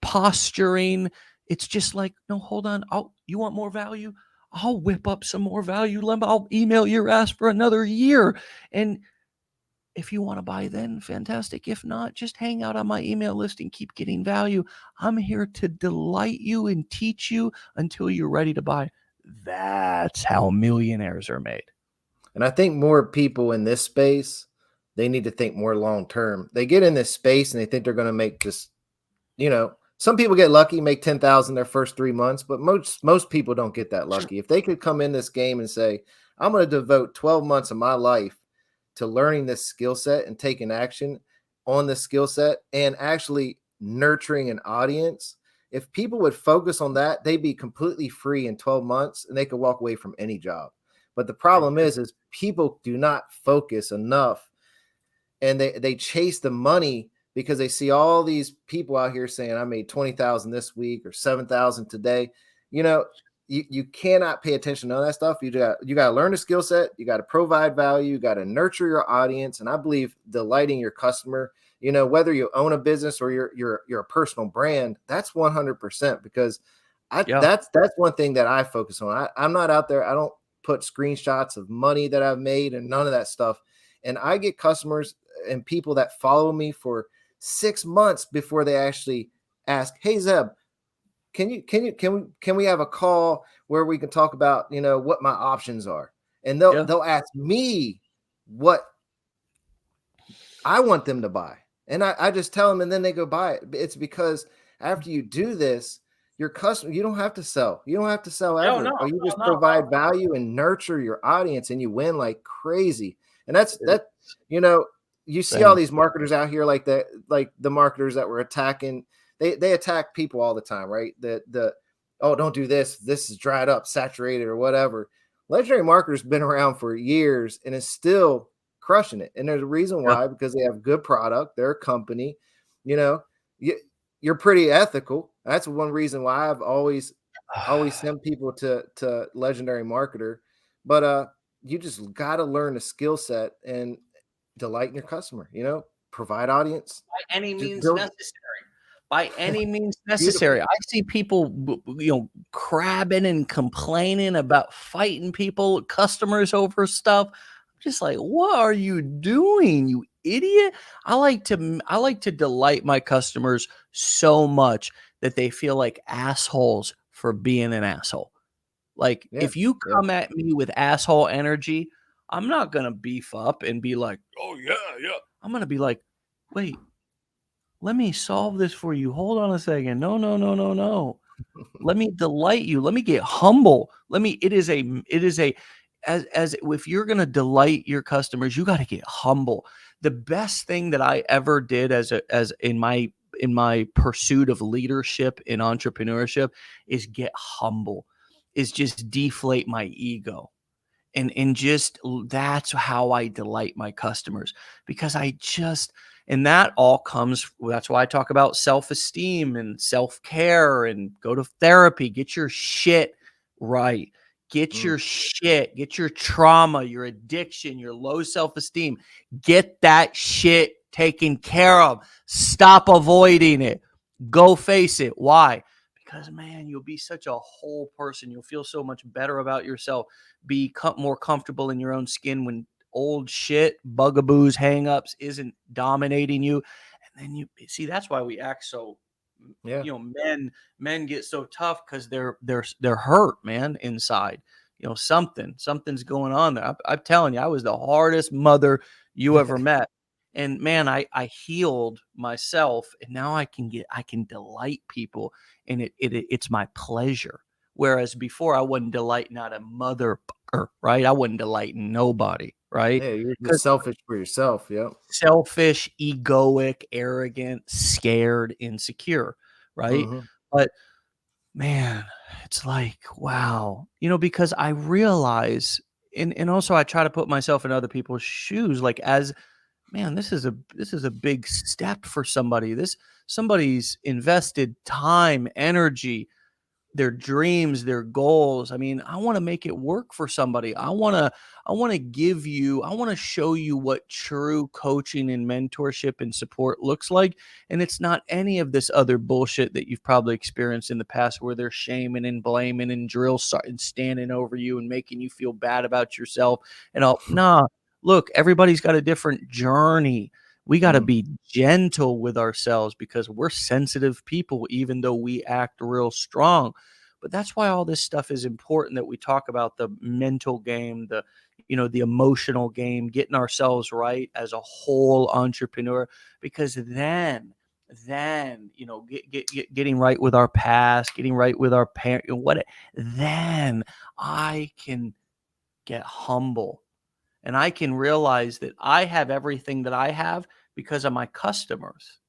posturing. It's just like, no, hold on. You want more value? I'll whip up some more value. I'll email your ass for another year. And if you want to buy then, fantastic. If not, just hang out on my email list and keep getting value. I'm here to delight you and teach you until you're ready to buy. That's how millionaires are made. And I think more people in this space, they need to think more long-term. They get in this space and they think they're going to make this, some people get lucky, make 10,000 their first 3 months, but most people don't get that lucky. If they could come in this game and say, I'm going to devote 12 months of my life to learning this skill set and taking action on this skill set and actually nurturing an audience, if people would focus on that, they'd be completely free in 12 months and they could walk away from any job. But the problem is people do not focus enough, and they chase the money because they see all these people out here saying, I made 20,000 this week or 7,000 today. You cannot pay attention to that stuff. You got to learn the skill set. You got to provide value. You got to nurture your audience. And I believe delighting your customer, whether you own a business or you're a personal brand, that's 100%, because Yeah. That's one thing that I focus on. I'm not out there. I don't put screenshots of money that I've made and none of that stuff. And I get customers and people that follow me for 6 months before they actually ask, "Hey Zeb, can we have a call where we can talk about, what my options are?" And Yeah. they'll ask me what I want them to buy. And I just tell them, and then they go buy it. It's because after you do this, your customer, you don't have to sell. You don't have to sell No, no, ever. Or you just no, provide value and nurture your audience and you win like crazy. And that's no. that, you know, you see all Same. these marketers out here like the marketers that were attacking, they attack people all the time, right? Oh, don't do this. This is dried up, saturated, or whatever. Legendary Marketer's been around for years and is still crushing it. And there's a reason Yeah. why, because they have good product, they're a company, you know, you, you're pretty ethical. That's one reason why I've always sent people to Legendary Marketer. But you just got to learn a skill set and delight in your customer, provide audience, By any just means build necessary. By any means beautiful. necessary. I see people, crabbing and complaining about fighting people, customers over stuff. I'm just like, what are you doing, you idiot? I like to delight my customers so much that they feel like assholes for being an asshole. Like, Yeah. if you Yeah. come at me with asshole energy, I'm not gonna beef up and be like, "Oh yeah, yeah." I'm gonna be like, "Wait, let me solve this for you. Hold on a second. No, no, no, no, no. Let me delight you. Let me get humble. It is a as if you're gonna delight your customers, you gotta get humble. The best thing that I ever did as in my pursuit of leadership in entrepreneurship is get humble, is just deflate my ego. And just that's how I delight my customers, because and that all comes, that's why I talk about self-esteem and self-care and go to therapy, get your shit right. Mm. Get your trauma, your addiction, your low self-esteem, get that shit taken care of. Stop avoiding it. Go face it. Why? Because, man, you'll be such a whole person. You'll feel so much better about yourself, be more comfortable in your own skin when old shit, bugaboos, hangups isn't dominating you. And then you see, that's why we act so, Yeah. men get so tough, because they're hurt, man, inside. Something's going on there. I'm telling you, I was the hardest mother you ever met. And man, I healed myself, and now I can delight people, and it's my pleasure. Whereas before, I wasn't delighting out a motherfucker, right? I wasn't delighting nobody, right? Yeah. You're just Because selfish for yourself. Yep. selfish, egoic, arrogant, scared, insecure, right? Hmm. But man, it's like, wow, because I realize, and also I try to put myself in other people's shoes, like, as man, this is a big step for somebody. Somebody's invested time, energy, their dreams, their goals. I mean, I want to make it work for somebody. I want to show you what true coaching and mentorship and support looks like. And it's not any of this other bullshit that you've probably experienced in the past, where they're shaming and blaming and and standing over you and making you feel bad about yourself and all. Nah, look, everybody's got a different journey. We got to Mm. be gentle with ourselves, because we're sensitive people, even though we act real strong. But that's why all this stuff is important, that we talk about the mental game, the emotional game, getting ourselves right as a whole entrepreneur, because then getting right with our past, getting right with our parent, then I can get humble, and I can realize that I have everything that I have because of my customers.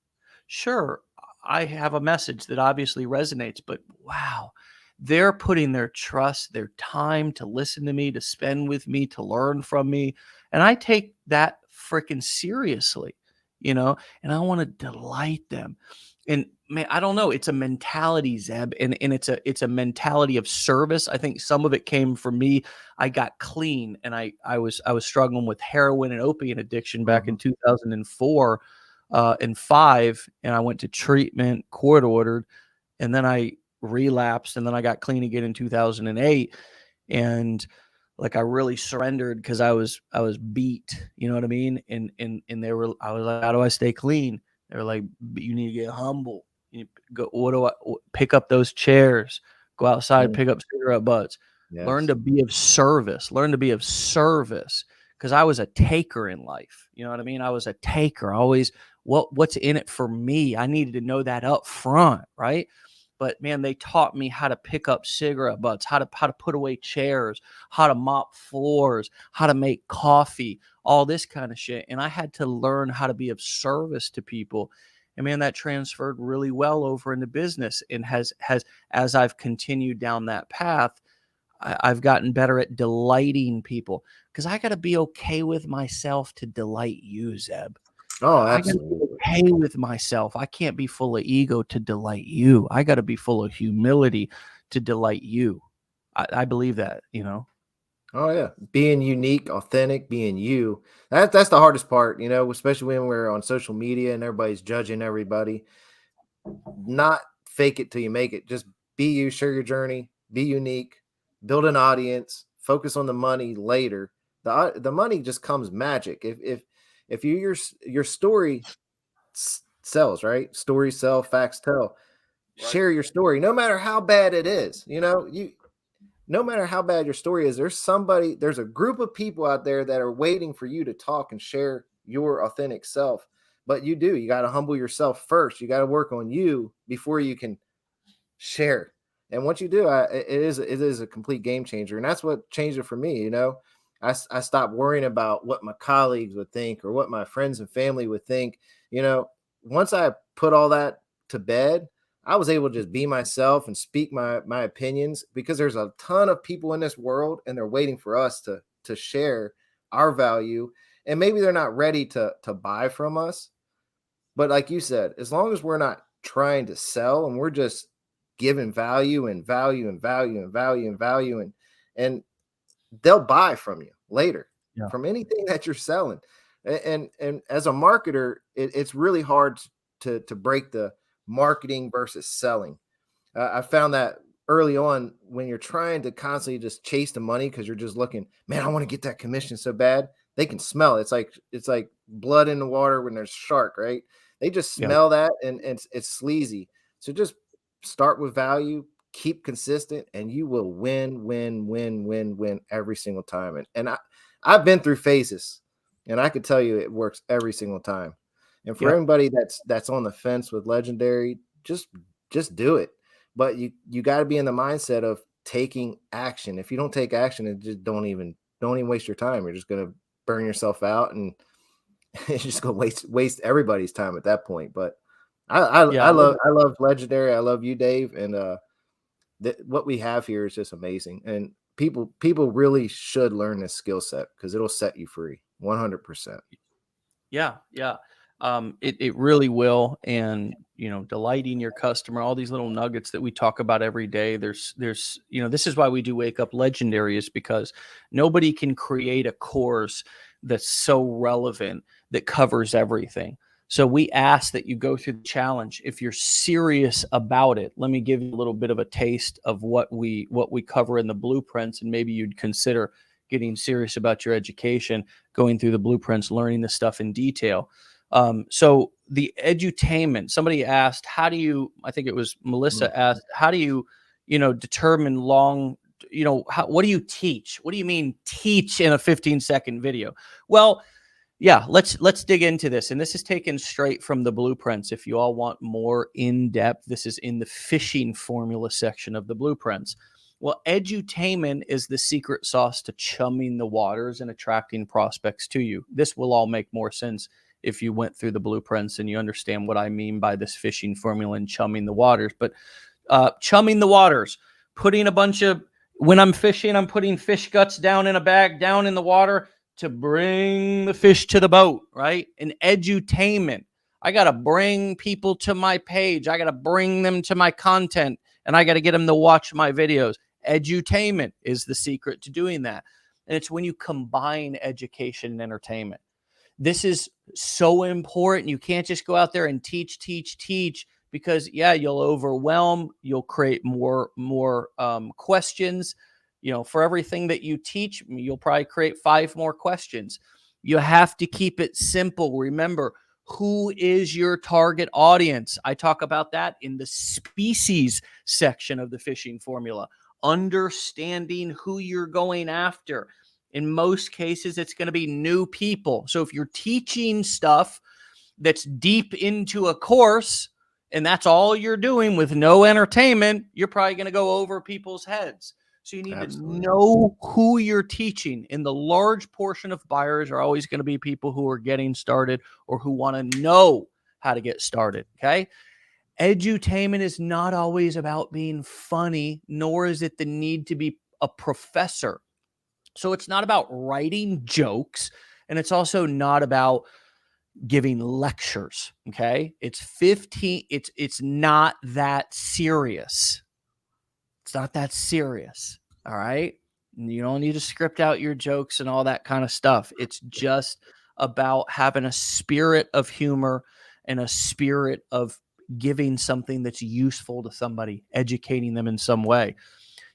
Sure, I have a message that obviously resonates, but wow, they're putting their trust, their time to listen to me, to spend with me, to learn from me. And I take that freaking seriously, and I want to delight them. And man, I don't know. It's a mentality, Zeb, and it's a mentality of service. I think some of it came from me. I got clean, and I was struggling with heroin and opiate addiction back in Hmm. 2004 and 5, and I went to treatment, court ordered, and then I relapsed, and then I got clean again in 2008. And like I really surrendered because I was beat, you know what I mean? And I was like, how do I stay clean? They were like, you need to get humble. You need to go, pick up those chairs, go outside, pick up cigarette butts, learn Yes. to be of service, because I was a taker in life. You know what I mean? I was a taker. Always, what's in it for me? I needed to know that up front, right? But man, they taught me how to pick up cigarette butts, how to put away chairs, how to mop floors, how to make coffee, all this kind of shit. And I had to learn how to be of service to people. And man, that transferred really well over into business, and has as I've continued down that path, I've gotten better at delighting people, because I got to be okay with myself to delight you, Zeb. Oh, I got to be absolutely. okay with myself. I can't be full of ego to delight you. I got to be full of humility to delight you. I believe that, you know. Oh yeah, being unique, authentic, being you. That's the hardest part, you know, especially when we're on social media and everybody's judging everybody. Not fake it till you make it. Just be you, share your journey, be unique, build an audience, focus on the money later. The money just comes magic. If your story sells, right? Stories sell, facts tell. Right. Share your story, no matter how bad it is. You know, no matter how bad your story is, there's a group of people out there that are waiting for you to talk and share your authentic self. But you got to humble yourself first. You got to work on you before you can share. And once you do, it is a complete game changer. And that's what changed it for me. You know, I stopped worrying about what my colleagues would think or what my friends and family would think. You know, once I put all that to bed, I was able to just be myself and speak my opinions, because there's a ton of people in this world and they're waiting for us to share our value. And maybe they're not ready to buy from us. But like you said, as long as we're not trying to sell and we're just giving value and value and value and value and value, and they'll buy from you later Yeah. from anything that you're selling. And as a marketer, it's really hard to break the marketing versus selling. I found that early on, when you're trying to constantly just chase the money because you're just looking, man, I want to get that commission so bad. They can smell it. It's like blood in the water when there's shark, right? They just Yeah. smell that, and it's sleazy. So just start with value, keep consistent, and you will win, win, win, win, win every single time. And I've been through phases, and I could tell you it works every single time. And for Yep. everybody that's on the fence with Legendary, just do it. But you got to be in the mindset of taking action. If you don't take action, and just don't even waste your time. You're just gonna burn yourself out, and it's just gonna waste everybody's time at that point. But I Yeah. love Legendary. I love you, Dave, and what we have here is just amazing. And people really should learn this skill set, because it'll set you free 100%. Yeah. Yeah. It really will. And, you know, delighting your customer, all these little nuggets that we talk about every day. There's, you know, this is why we do Wake Up Legendary, is because nobody can create a course that's so relevant that covers everything. So we ask that you go through the challenge. If you're serious about it, let me give you a little bit of a taste of what we cover in the blueprints, and maybe you'd consider getting serious about your education, going through the blueprints, learning the stuff in detail. So the edutainment, somebody asked, how do you, I think it was Melissa asked, how do you, you know, determine long, you know, what do you teach? What do you mean teach in a 15-second video? Well, yeah, let's dig into this. And this is taken straight from the blueprints. If you all want more in depth, this is in the fishing formula section of the blueprints. Well, edutainment is the secret sauce to chumming the waters and attracting prospects to you. This will all make more sense if you went through the blueprints and you understand what I mean by this fishing formula and chumming the waters. But chumming the waters, putting a bunch of, when I'm fishing, I'm putting fish guts down in a bag, down in the water to bring the fish to the boat, right? And edutainment. I got to bring people to my page. I got to bring them to my content, and I got to get them to watch my videos. Edutainment is the secret to doing that. And it's when you combine education and entertainment. This is so important. You can't just go out there and teach, because yeah, you'll overwhelm, you'll create more questions. For everything that you teach, you'll probably create 5 more questions. You have to keep it simple. Remember, who is your target audience? I talk about that in the species section of the fishing formula. Understanding who you're going after. In most cases, it's going to be new people. So if you're teaching stuff that's deep into a course and that's all you're doing with no entertainment, you're probably going to go over people's heads. So you need Absolutely. to know who you're teaching. And the large portion of buyers are always going to be people who are getting started or who want to know how to get started. Okay. Edutainment is not always about being funny, nor is it the need to be a professor. So it's not about writing jokes, and it's also not about giving lectures. Okay. It's not that serious. It's not that serious. All right. You don't need to script out your jokes and all that kind of stuff. It's just about having a spirit of humor and a spirit of giving something that's useful to somebody, educating them in some way.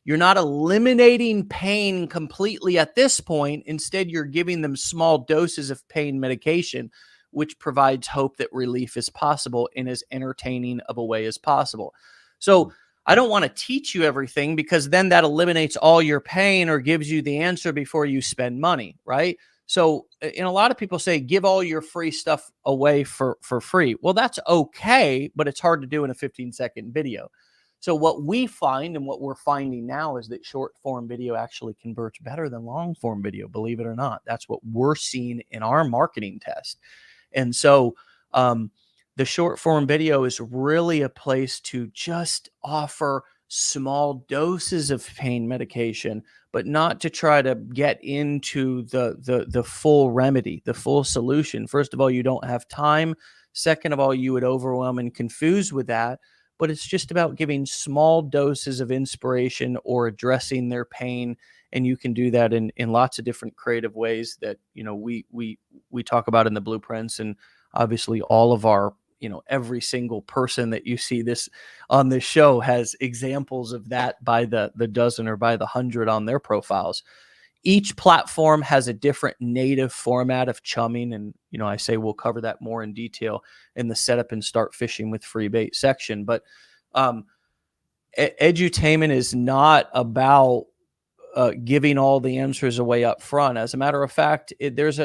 You're not eliminating pain completely at this point. Instead, you're giving them small doses of pain medication, which provides hope that relief is possible in as entertaining of a way as possible. So I don't want to teach you everything, because then that eliminates all your pain or gives you the answer before you spend money, right? So, and a lot of people say, give all your free stuff away for free. Well, that's okay, but it's hard to do in a 15-second video. So what we find, and what we're finding now, is that short form video actually converts better than long form video, believe it or not. That's what we're seeing in our marketing test. And so the short form video is really a place to just offer small doses of pain medication, but not to try to get into the full remedy, the full solution. First of all, you don't have time. Second of all, you would overwhelm and confuse with that. But it's just about giving small doses of inspiration or addressing their pain. And you can do that in lots of different creative ways that, we talk about in the blueprints. And obviously all of our, every single person that you see this on this show has examples of that by the dozen or by the 100 on their profiles. Each platform has a different native format of chumming. And, I say we'll cover that more in detail in the setup and start fishing with free bait section. But edutainment is not about giving all the answers away up front. As a matter of fact, there's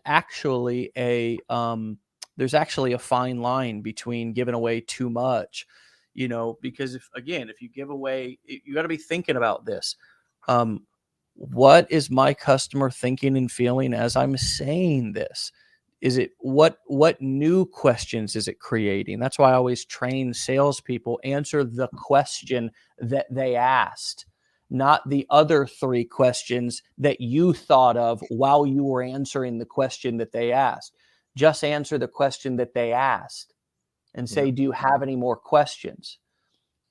actually a fine line between giving away too much, because if you give away, you got to be thinking about this. What is my customer thinking and feeling as I'm saying this? Is it what new questions is it creating? That's why I always train salespeople: answer the question that they asked, not the other 3 questions that you thought of while you were answering the question that they asked. Just answer the question that they asked and say, do you have any more questions?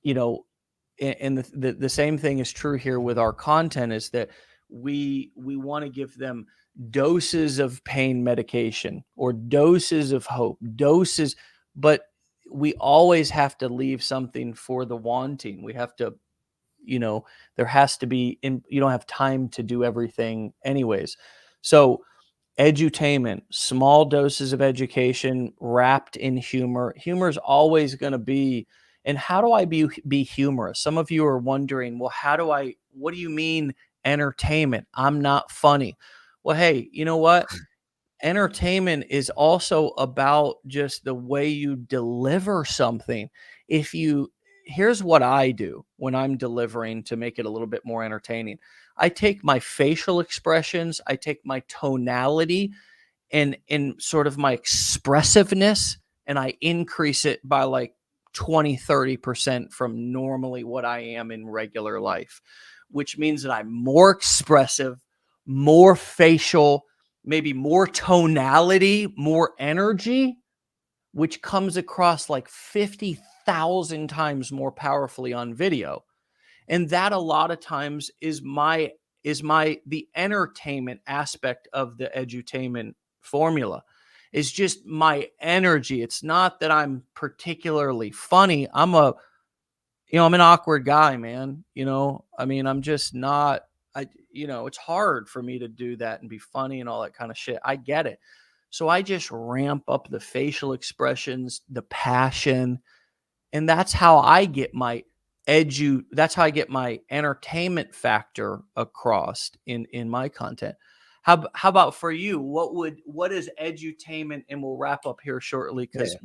And the same thing is true here with our content, is that we want to give them doses of pain medication or doses of hope, but we always have to leave something for the wanting. We have to, there has to be, you don't have time to do everything anyways. So edutainment, small doses of education wrapped in humor. Humor is always going to be. And how do I be humorous? Some of you are wondering, well, what do you mean entertainment? I'm not funny. Well, hey, you know what? Entertainment is also about just the way you deliver something. Here's what I do when I'm delivering to make it a little bit more entertaining. I take my facial expressions, I take my tonality and sort of my expressiveness, and I increase it by like 20-30% from normally what I am in regular life, which means that I'm more expressive, more facial, maybe more tonality, more energy, which comes across like 50,000 times more powerfully on video. And that a lot of times is the entertainment aspect of the edutainment formula. is just my energy. It's not that I'm particularly funny. I'm an awkward guy, man. I mean, I'm just not, it's hard for me to do that and be funny and all that kind of shit. I get it. So I just ramp up the facial expressions, the passion, and that's how I get my that's how I get my entertainment factor across in my content. How about for you? What is edutainment? And we'll wrap up here shortly because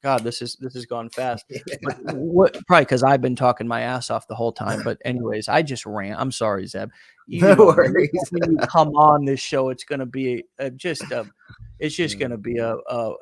God, this has gone fast. But probably because I've been talking my ass off the whole time. But anyways, I just ran. I'm sorry, Zeb. No worries. When you come on this show, it's going to be it's just going to be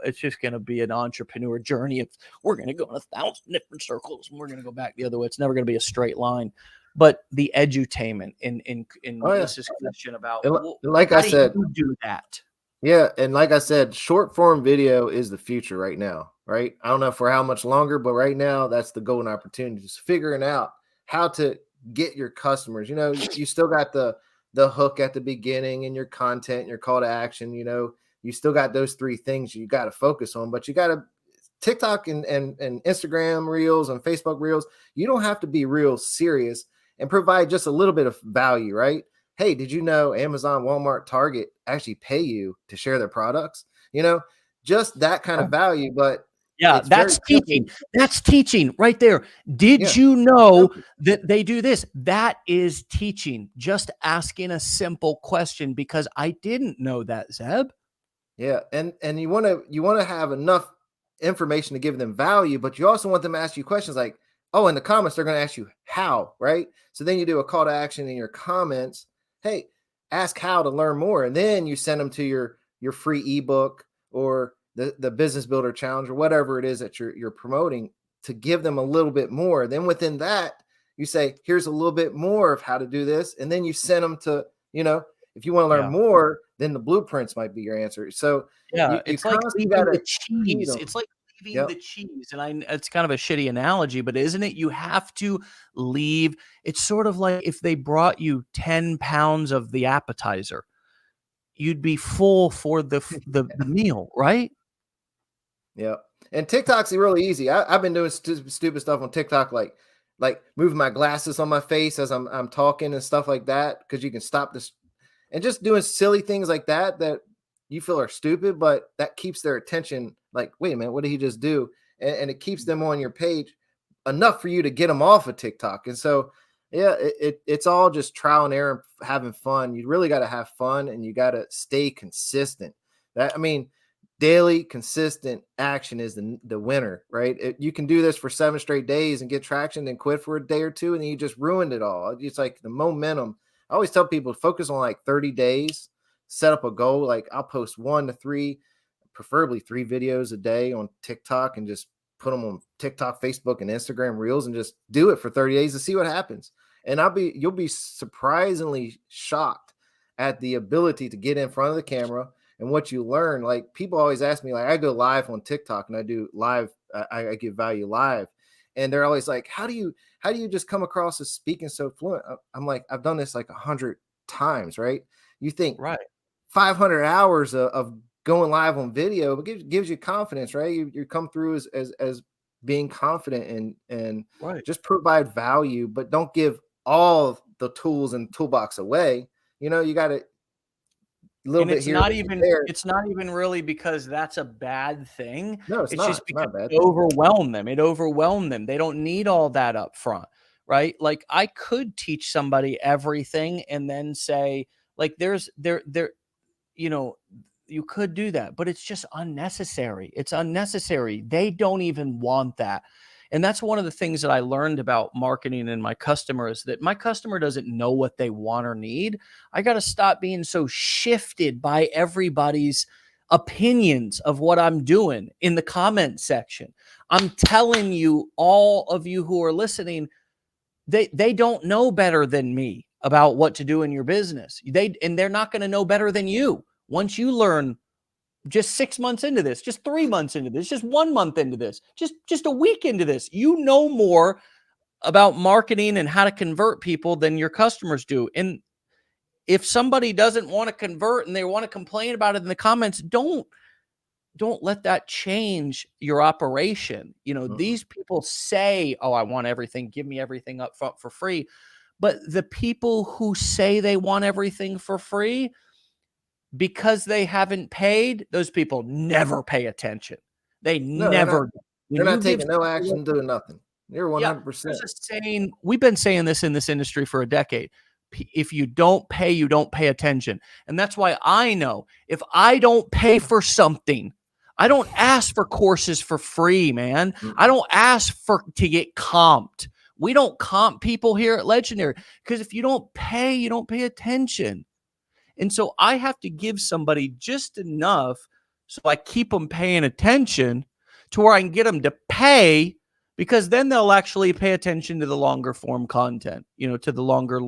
it's just going to be an entrepreneur journey. We're going to go in 1,000 different circles and we're going to go back the other way. It's never going to be a straight line. But the edutainment this is a question about like I said, you do that. Yeah, and like I said, short form video is the future right now, right? I don't know for how much longer, but right now that's the golden opportunity. Just figuring out how to get your customers. You still got the hook at the beginning and your content, and your call to action. You still got those three things you got to focus on, but you got to TikTok and Instagram Reels and Facebook Reels. You don't have to be real serious and provide just a little bit of value, right? Hey, did you know Amazon, Walmart, Target actually pay you to share their products? Just that kind of value. But yeah, that's teaching. That's teaching right there. Did you know that they do this? That is teaching. Just asking a simple question because I didn't know that, Zeb. Yeah, and you want to have enough information to give them value, but you also want them to ask you questions like, oh, in the comments they're going to ask you how, right? So then you do a call to action in your comments. Hey, ask how to learn more, and then you send them to your free ebook or the business builder challenge or whatever it is that you're promoting to give them a little bit more. Then within that, you say, here's a little bit more of how to do this, and then you send them to, if you want to learn more, then the blueprints might be your answer. So it's like leaving the cheese. It's like leaving the cheese, and it's kind of a shitty analogy, but isn't it? You have to leave. It's sort of like if they brought you 10 pounds of the appetizer, you'd be full for the meal, right? Yeah. And TikTok's really easy. I've been doing stupid stuff on TikTok, like moving my glasses on my face as I'm talking and stuff like that, because you can stop this, and just doing silly things like that you feel are stupid, but that keeps their attention. Like, wait a minute, what did he just do? And it keeps them on your page enough for you to get them off of TikTok. And so, yeah, it's all just trial and error, having fun. You really got to have fun, and you got to stay consistent. Daily consistent action is the winner, right? You can do this for 7 straight days and get traction, then quit for a day or two, and then you just ruined it all. It's like the momentum. I always tell people, focus on like 30 days, set up a goal. Like, I'll post 1 to 3, preferably 3 videos a day on TikTok, and just put them on TikTok, Facebook, and Instagram Reels, and just do it for 30 days to see what happens. And you'll be surprisingly shocked at the ability to get in front of the camera and what you learn. Like, people always ask me, like, I go live on TikTok and I do live, I give value live. And they're always like, how do you just come across as speaking so fluent? I'm like, I've done this like 100 times, right? You think 500 hours of going live on video, but gives you confidence, right? You come through as being confident and just provide value, but don't give all the tools and toolbox away. You got to little bit here. It's not even really because that's a bad thing. No, it's not. Just because it overwhelmed them. It overwhelmed them. They don't need all that up front, right? Like, I could teach somebody everything and then say, like, you could do that, but it's just unnecessary. It's unnecessary. They don't even want that. And that's one of the things that I learned about marketing and my customers, that my customer doesn't know what they want or need. I got to stop being so shifted by everybody's opinions of what I'm doing in the comment section. I'm telling you, all of you who are listening, they don't know better than me about what to do in your business. They're not going to know better than you. Once you learn, just 6 months into this, just 3 months into this, just 1 month into this, just a week into this, you know more about marketing and how to convert people than your customers do. And if somebody doesn't want to convert and they want to complain about it in the comments, don't don't let that change your operation. You know, these people say, oh, I want everything, give me everything up front for free. But the people who say they want everything for free, because they haven't paid, those people never pay attention. They No, they're not. never. They're When you not give taking no somebody action, doing nothing. You're yeah, 100%. there's a saying, we've been saying this in this industry for a decade. If you don't pay, you don't pay attention. And that's why I know if I don't pay for something, I don't ask for courses for free, man. I don't ask for to get comped. We don't comp people here at Legendary because if you don't pay, you don't pay attention. And so I have to give somebody just enough so I keep them paying attention to where I can get them to pay, because then they'll actually pay attention to the longer form content, you know, to the longer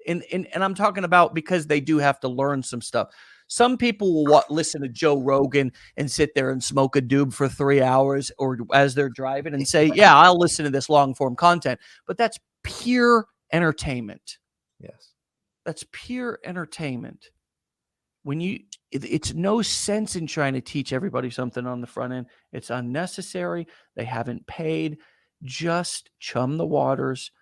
and I'm talking about because they do have to learn some stuff. Some people will listen to Joe Rogan and sit there and smoke a doob for 3 hours or as they're driving and say, yeah, I'll listen to this long form content. But that's pure entertainment. Yes. That's pure entertainment. When it's no sense in trying to teach everybody something on the front end. It's unnecessary. They haven't paid. Just chum the waters.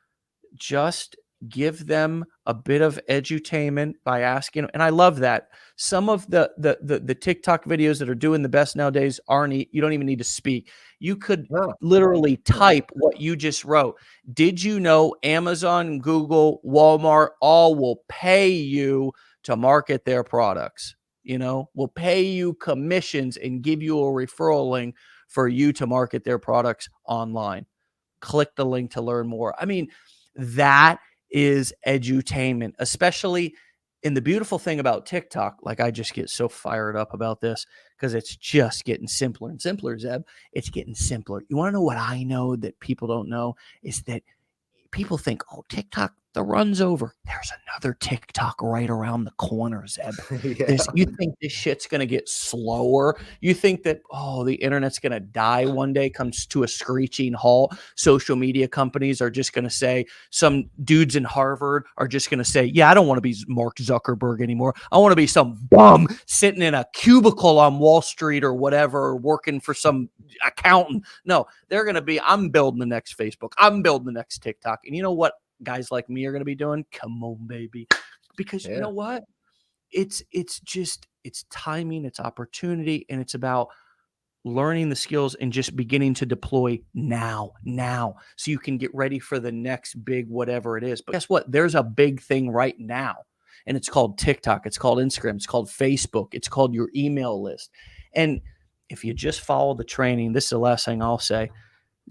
Just give them a bit of edutainment by asking. And I love that. Some of the TikTok videos that are doing the best nowadays you don't even need to speak. You could literally type what you just wrote. Did you know Amazon, Google, Walmart all will pay you to market their products? You know, will pay you commissions and give you a referral link for you to market their products online. Click the link to learn more. I mean, that is edutainment, especially in the beautiful thing about TikTok. Like, I just get so fired up about this because it's just getting simpler and simpler, Zeb. It's getting simpler. You want to know what I know that people don't know is that people think, oh, TikTok, the run's over. There's another TikTok right around the corner, Zeb. You think this shit's going to get slower? You think that, oh, the internet's going to die one day, comes to a screeching halt? Social media companies are just going to say, some dudes in Harvard are just going to say, yeah, I don't want to be Mark Zuckerberg anymore. I want to be some bum sitting in a cubicle on Wall Street or whatever, or working for some accountant. No, they're going to be, I'm building the next Facebook. I'm building the next TikTok. And you know what guys like me are going to be doing? Come on, baby. Because you know what? It's timing, it's opportunity, and it's about learning the skills and just beginning to deploy now, so you can get ready for the next big whatever it is. But guess what? There's a big thing right now, and it's called TikTok. It's called Instagram. It's called Facebook. It's called your email list. And if you just follow the training, this is the last thing I'll say,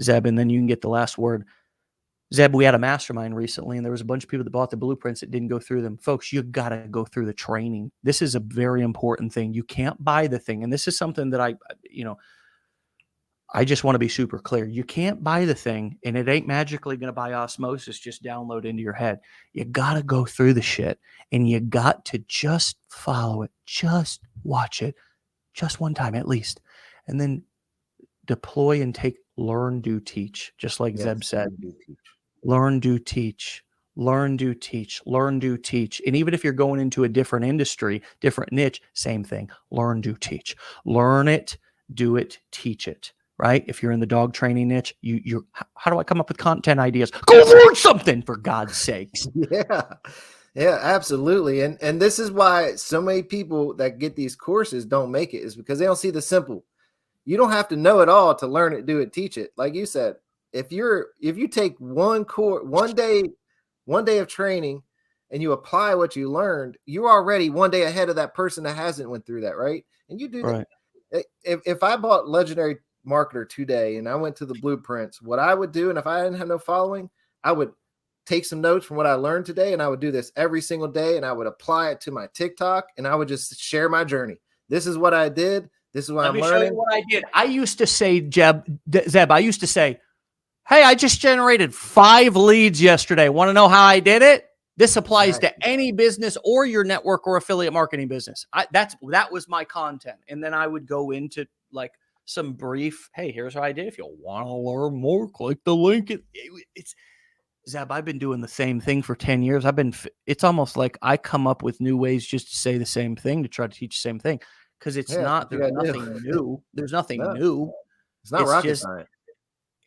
Zeb, and then you can get the last word. Zeb, we had a mastermind recently, and there was a bunch of people that bought the blueprints that didn't go through them. Folks, you got to go through the training. This is a very important thing. You can't buy the thing. And this is something that I just want to be super clear. You can't buy the thing, and it ain't magically going to by osmosis just download into your head. You got to go through the shit, and you got to just follow it. Just watch it just one time at least. And then deploy and learn, do, teach, just like Zeb said. Learn, do, teach. Learn, do, teach. Learn, do, teach. And even if you're going into a different industry, different niche, same thing. Learn, do, teach. Learn it, do it, teach it. Right? If you're in the dog training niche, you're how do I come up with content ideas? Go learn something, for God's sakes. Yeah, absolutely. And this is why so many people that get these courses don't make it, is because they don't see the simple. You don't have to know it all to learn it, do it, teach it. Like you said, if you take one day of training and you apply what you learned, you're already one day ahead of that person that hasn't went through that, right? And you do that. If I bought Legendary Marketer today and I went to the blueprints, what I would do, and if I didn't have no following, I would take some notes from what I learned today, and I would do this every single day, and I would apply it to my TikTok, and I would just share my journey. This is what I did. This is what I'm learning. Let me show you what I did. I used to say, Zeb, I used to say, hey, I just generated 5 leads yesterday. Want to know how I did it? This applies to any business or your network or affiliate marketing business. That was my content. And then I would go into like some brief, hey, here's what I did. If you want to learn more, click the link. It's Zeb, I've been doing the same thing for 10 years. It's almost like I come up with new ways just to say the same thing, to try to teach the same thing, because it's Yeah, that's not, what you there's gotta nothing do. new. There's nothing No, new. it's not It's rocket just, science.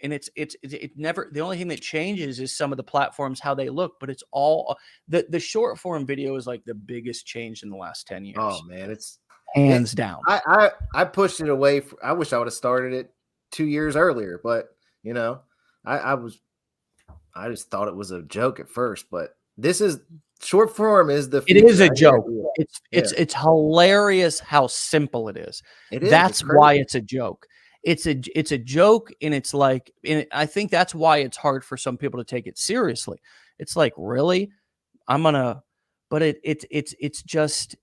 and it never, the only thing that changes is some of the platforms, how they look, but it's all the short form video is like the biggest change in the last 10 Oh years, man, hands down. I pushed it away. I wish I would have started it 2 years earlier, but you know, I just thought it was a joke at first, but this is short form is the It is future. a I joke. guarantee it. It's Yeah, it's hilarious how simple it is. it is. It's That's crazy. why it's a joke. It's a joke, and it's like, and I think that's why it's hard for some people to take it seriously. It's like, really? I'm gonna, but it's just,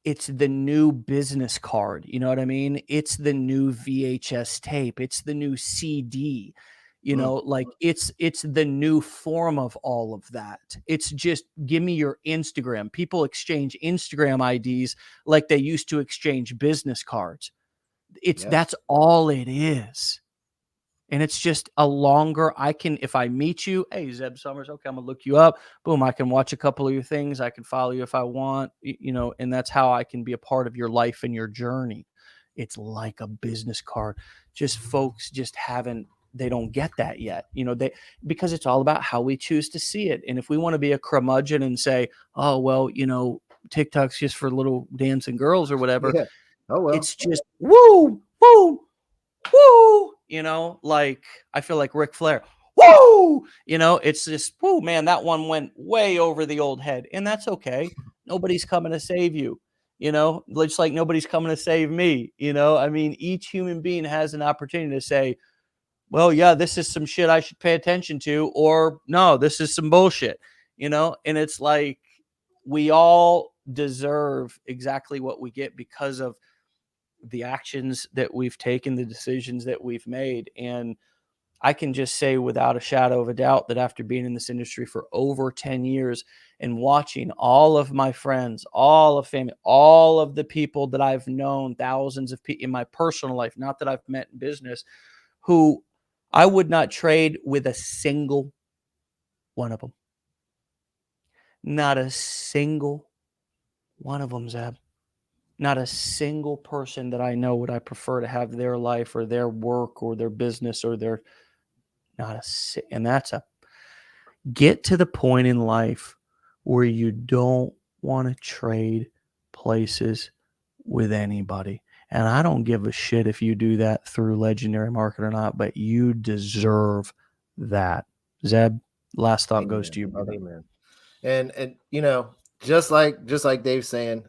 it's the new business card. You know what I mean? It's the new VHS tape. It's the new CD. You know, like it's the new form of all of that. It's just, give me your Instagram. People exchange Instagram IDs like they used to exchange business cards. Yes. That's all it is. And it's just a longer, I can, if I meet you, hey, Zeb Summers, okay, I'm gonna look you up. Boom, I can watch a couple of your things. I can follow you if I want, you know, and that's how I can be a part of your life and your journey. It's like a business card. Just folks just haven't, they don't get that yet. You know, because it's all about how we choose to see it. And if we want to be a curmudgeon and say, oh, well, you know, TikTok's just for little dancing girls or whatever, Yeah. Oh well. it's just woo, woo, woo, you know, like I feel like Ric Flair, woo, you know, it's just, woo, man, that one went way over the old head, and that's okay. Nobody's coming to save you, you know, just like nobody's coming to save me, you know. I mean, each human being has an opportunity to say, well, yeah, this is some shit I should pay attention to, or no, this is some bullshit, you know, and it's like we all deserve exactly what we get because of the actions that we've taken, the decisions that we've made. And I can just say without a shadow of a doubt that after being in this industry for over 10 years and watching all of my friends, all of family, all of the people that I've known, thousands of people in my personal life, not that I've met in business, who I would not trade with a single one of them. Not a single one of them, Zeb. Not a single person that I know would I prefer to have their life or their work or their business or their, not a, and that's a, get to the point in life where you don't want to trade places with anybody. And I don't give a shit if you do that through Legendary Market or not, but you deserve that. Zeb, last thought goes Amen. to you, brother. Amen. And you know, just like Dave's saying,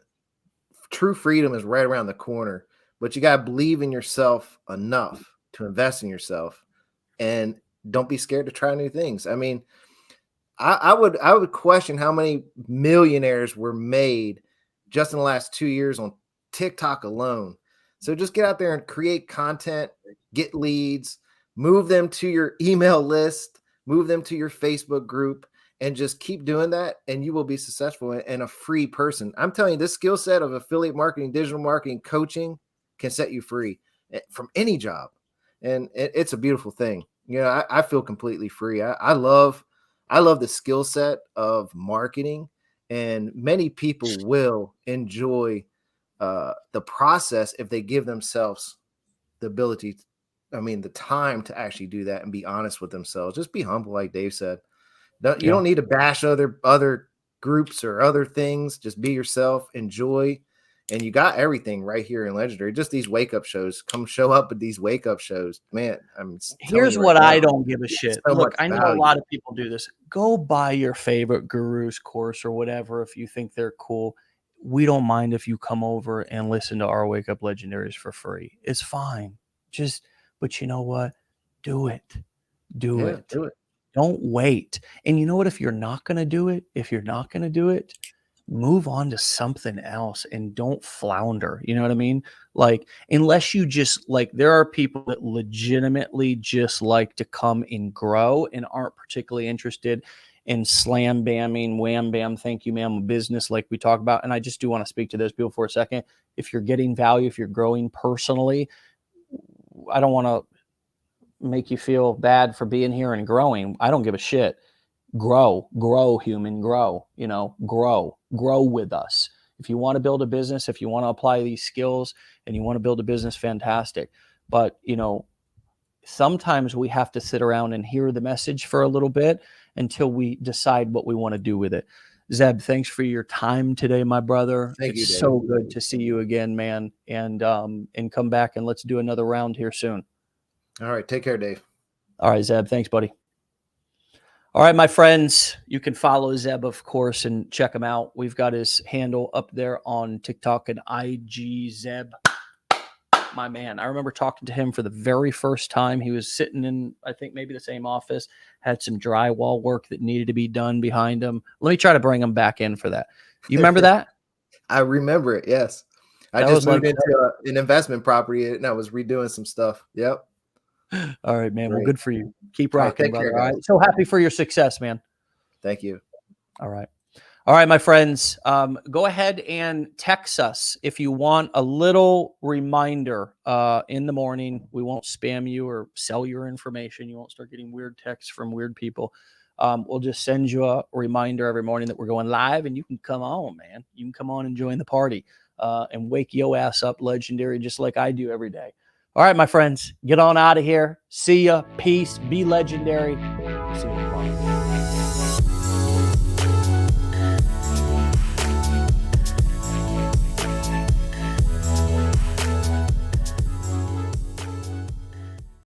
true freedom is right around the corner, but you got to believe in yourself enough to invest in yourself, and don't be scared to try new things. I mean, I would question how many millionaires were made just in the last 2 years on TikTok alone. So just get out there and create content, get leads, move them to your email list, move them to your Facebook group, and just keep doing that, and you will be successful and a free person. I'm telling you, this skill set of affiliate marketing, digital marketing, coaching can set you free from any job, and it's a beautiful thing. You know, I feel completely free. I love the skill set of marketing, and many people will enjoy the process if they give themselves the ability, the time to actually do that and be honest with themselves. Just be humble, like Dave said. You Yeah. don't need to bash other groups or other things. Just be yourself, enjoy, and you got everything right here in Legendary. Just these wake up shows. Come show up at these wake up shows, man. I'm telling Here's you right what I now, don't give a shit. so Look, much I know a value. lot of people do this. Go buy your favorite guru's course or whatever if you think they're cool. We don't mind if you come over and listen to our Wake Up Legendaries for free. It's fine. Just, but you know what? Do it. Do Yeah, it. do it. Don't wait. And you know what? If you're not going to do it, move on to something else and don't flounder. You know what I mean? Like, unless you just like, there are people that legitimately just like to come and grow and aren't particularly interested in slam bamming, wham bam, thank you, ma'am, business like we talk about. And I just do want to speak to those people for a second. If you're getting value, if you're growing personally, I don't want to make you feel bad for being here and growing. I don't give a shit. Grow, human, grow, you know, grow with us. If you want to build a business, if you want to apply these skills and you want to build a business, fantastic. But, sometimes we have to sit around and hear the message for a little bit until we decide what we want to do with it. Zeb, thanks for your time today, my brother. Thank you, It's Dave. so good to see you again, man. And come back and let's do another round here soon. All right. Take care, Dave. All right, Zeb. Thanks, buddy. All right, my friends, you can follow Zeb, of course, and check him out. We've got his handle up there on TikTok and IG, Zeb. My man. I remember talking to him for the very first time. He was sitting in, I think, maybe the same office, had some drywall work that needed to be done behind him. Let me try to bring him back in for that. You remember that? I remember it, yes. I That just was moved like- into an investment property and I was redoing some stuff. Yep. All right, man. Well, Great. good for you. Keep All right, rocking, take brother. care, All guys. right. So happy for your success, man. Thank you. All right. All right, my friends, go ahead and text us if you want a little reminder in the morning. We won't spam you or sell your information. You won't start getting weird texts from weird people. We'll just send you a reminder every morning that we're going live, and you can come on, man. You can come on and join the party and wake your ass up legendary just like I do every day. All right, my friends, get on out of here. See ya. Peace. Be legendary. See you.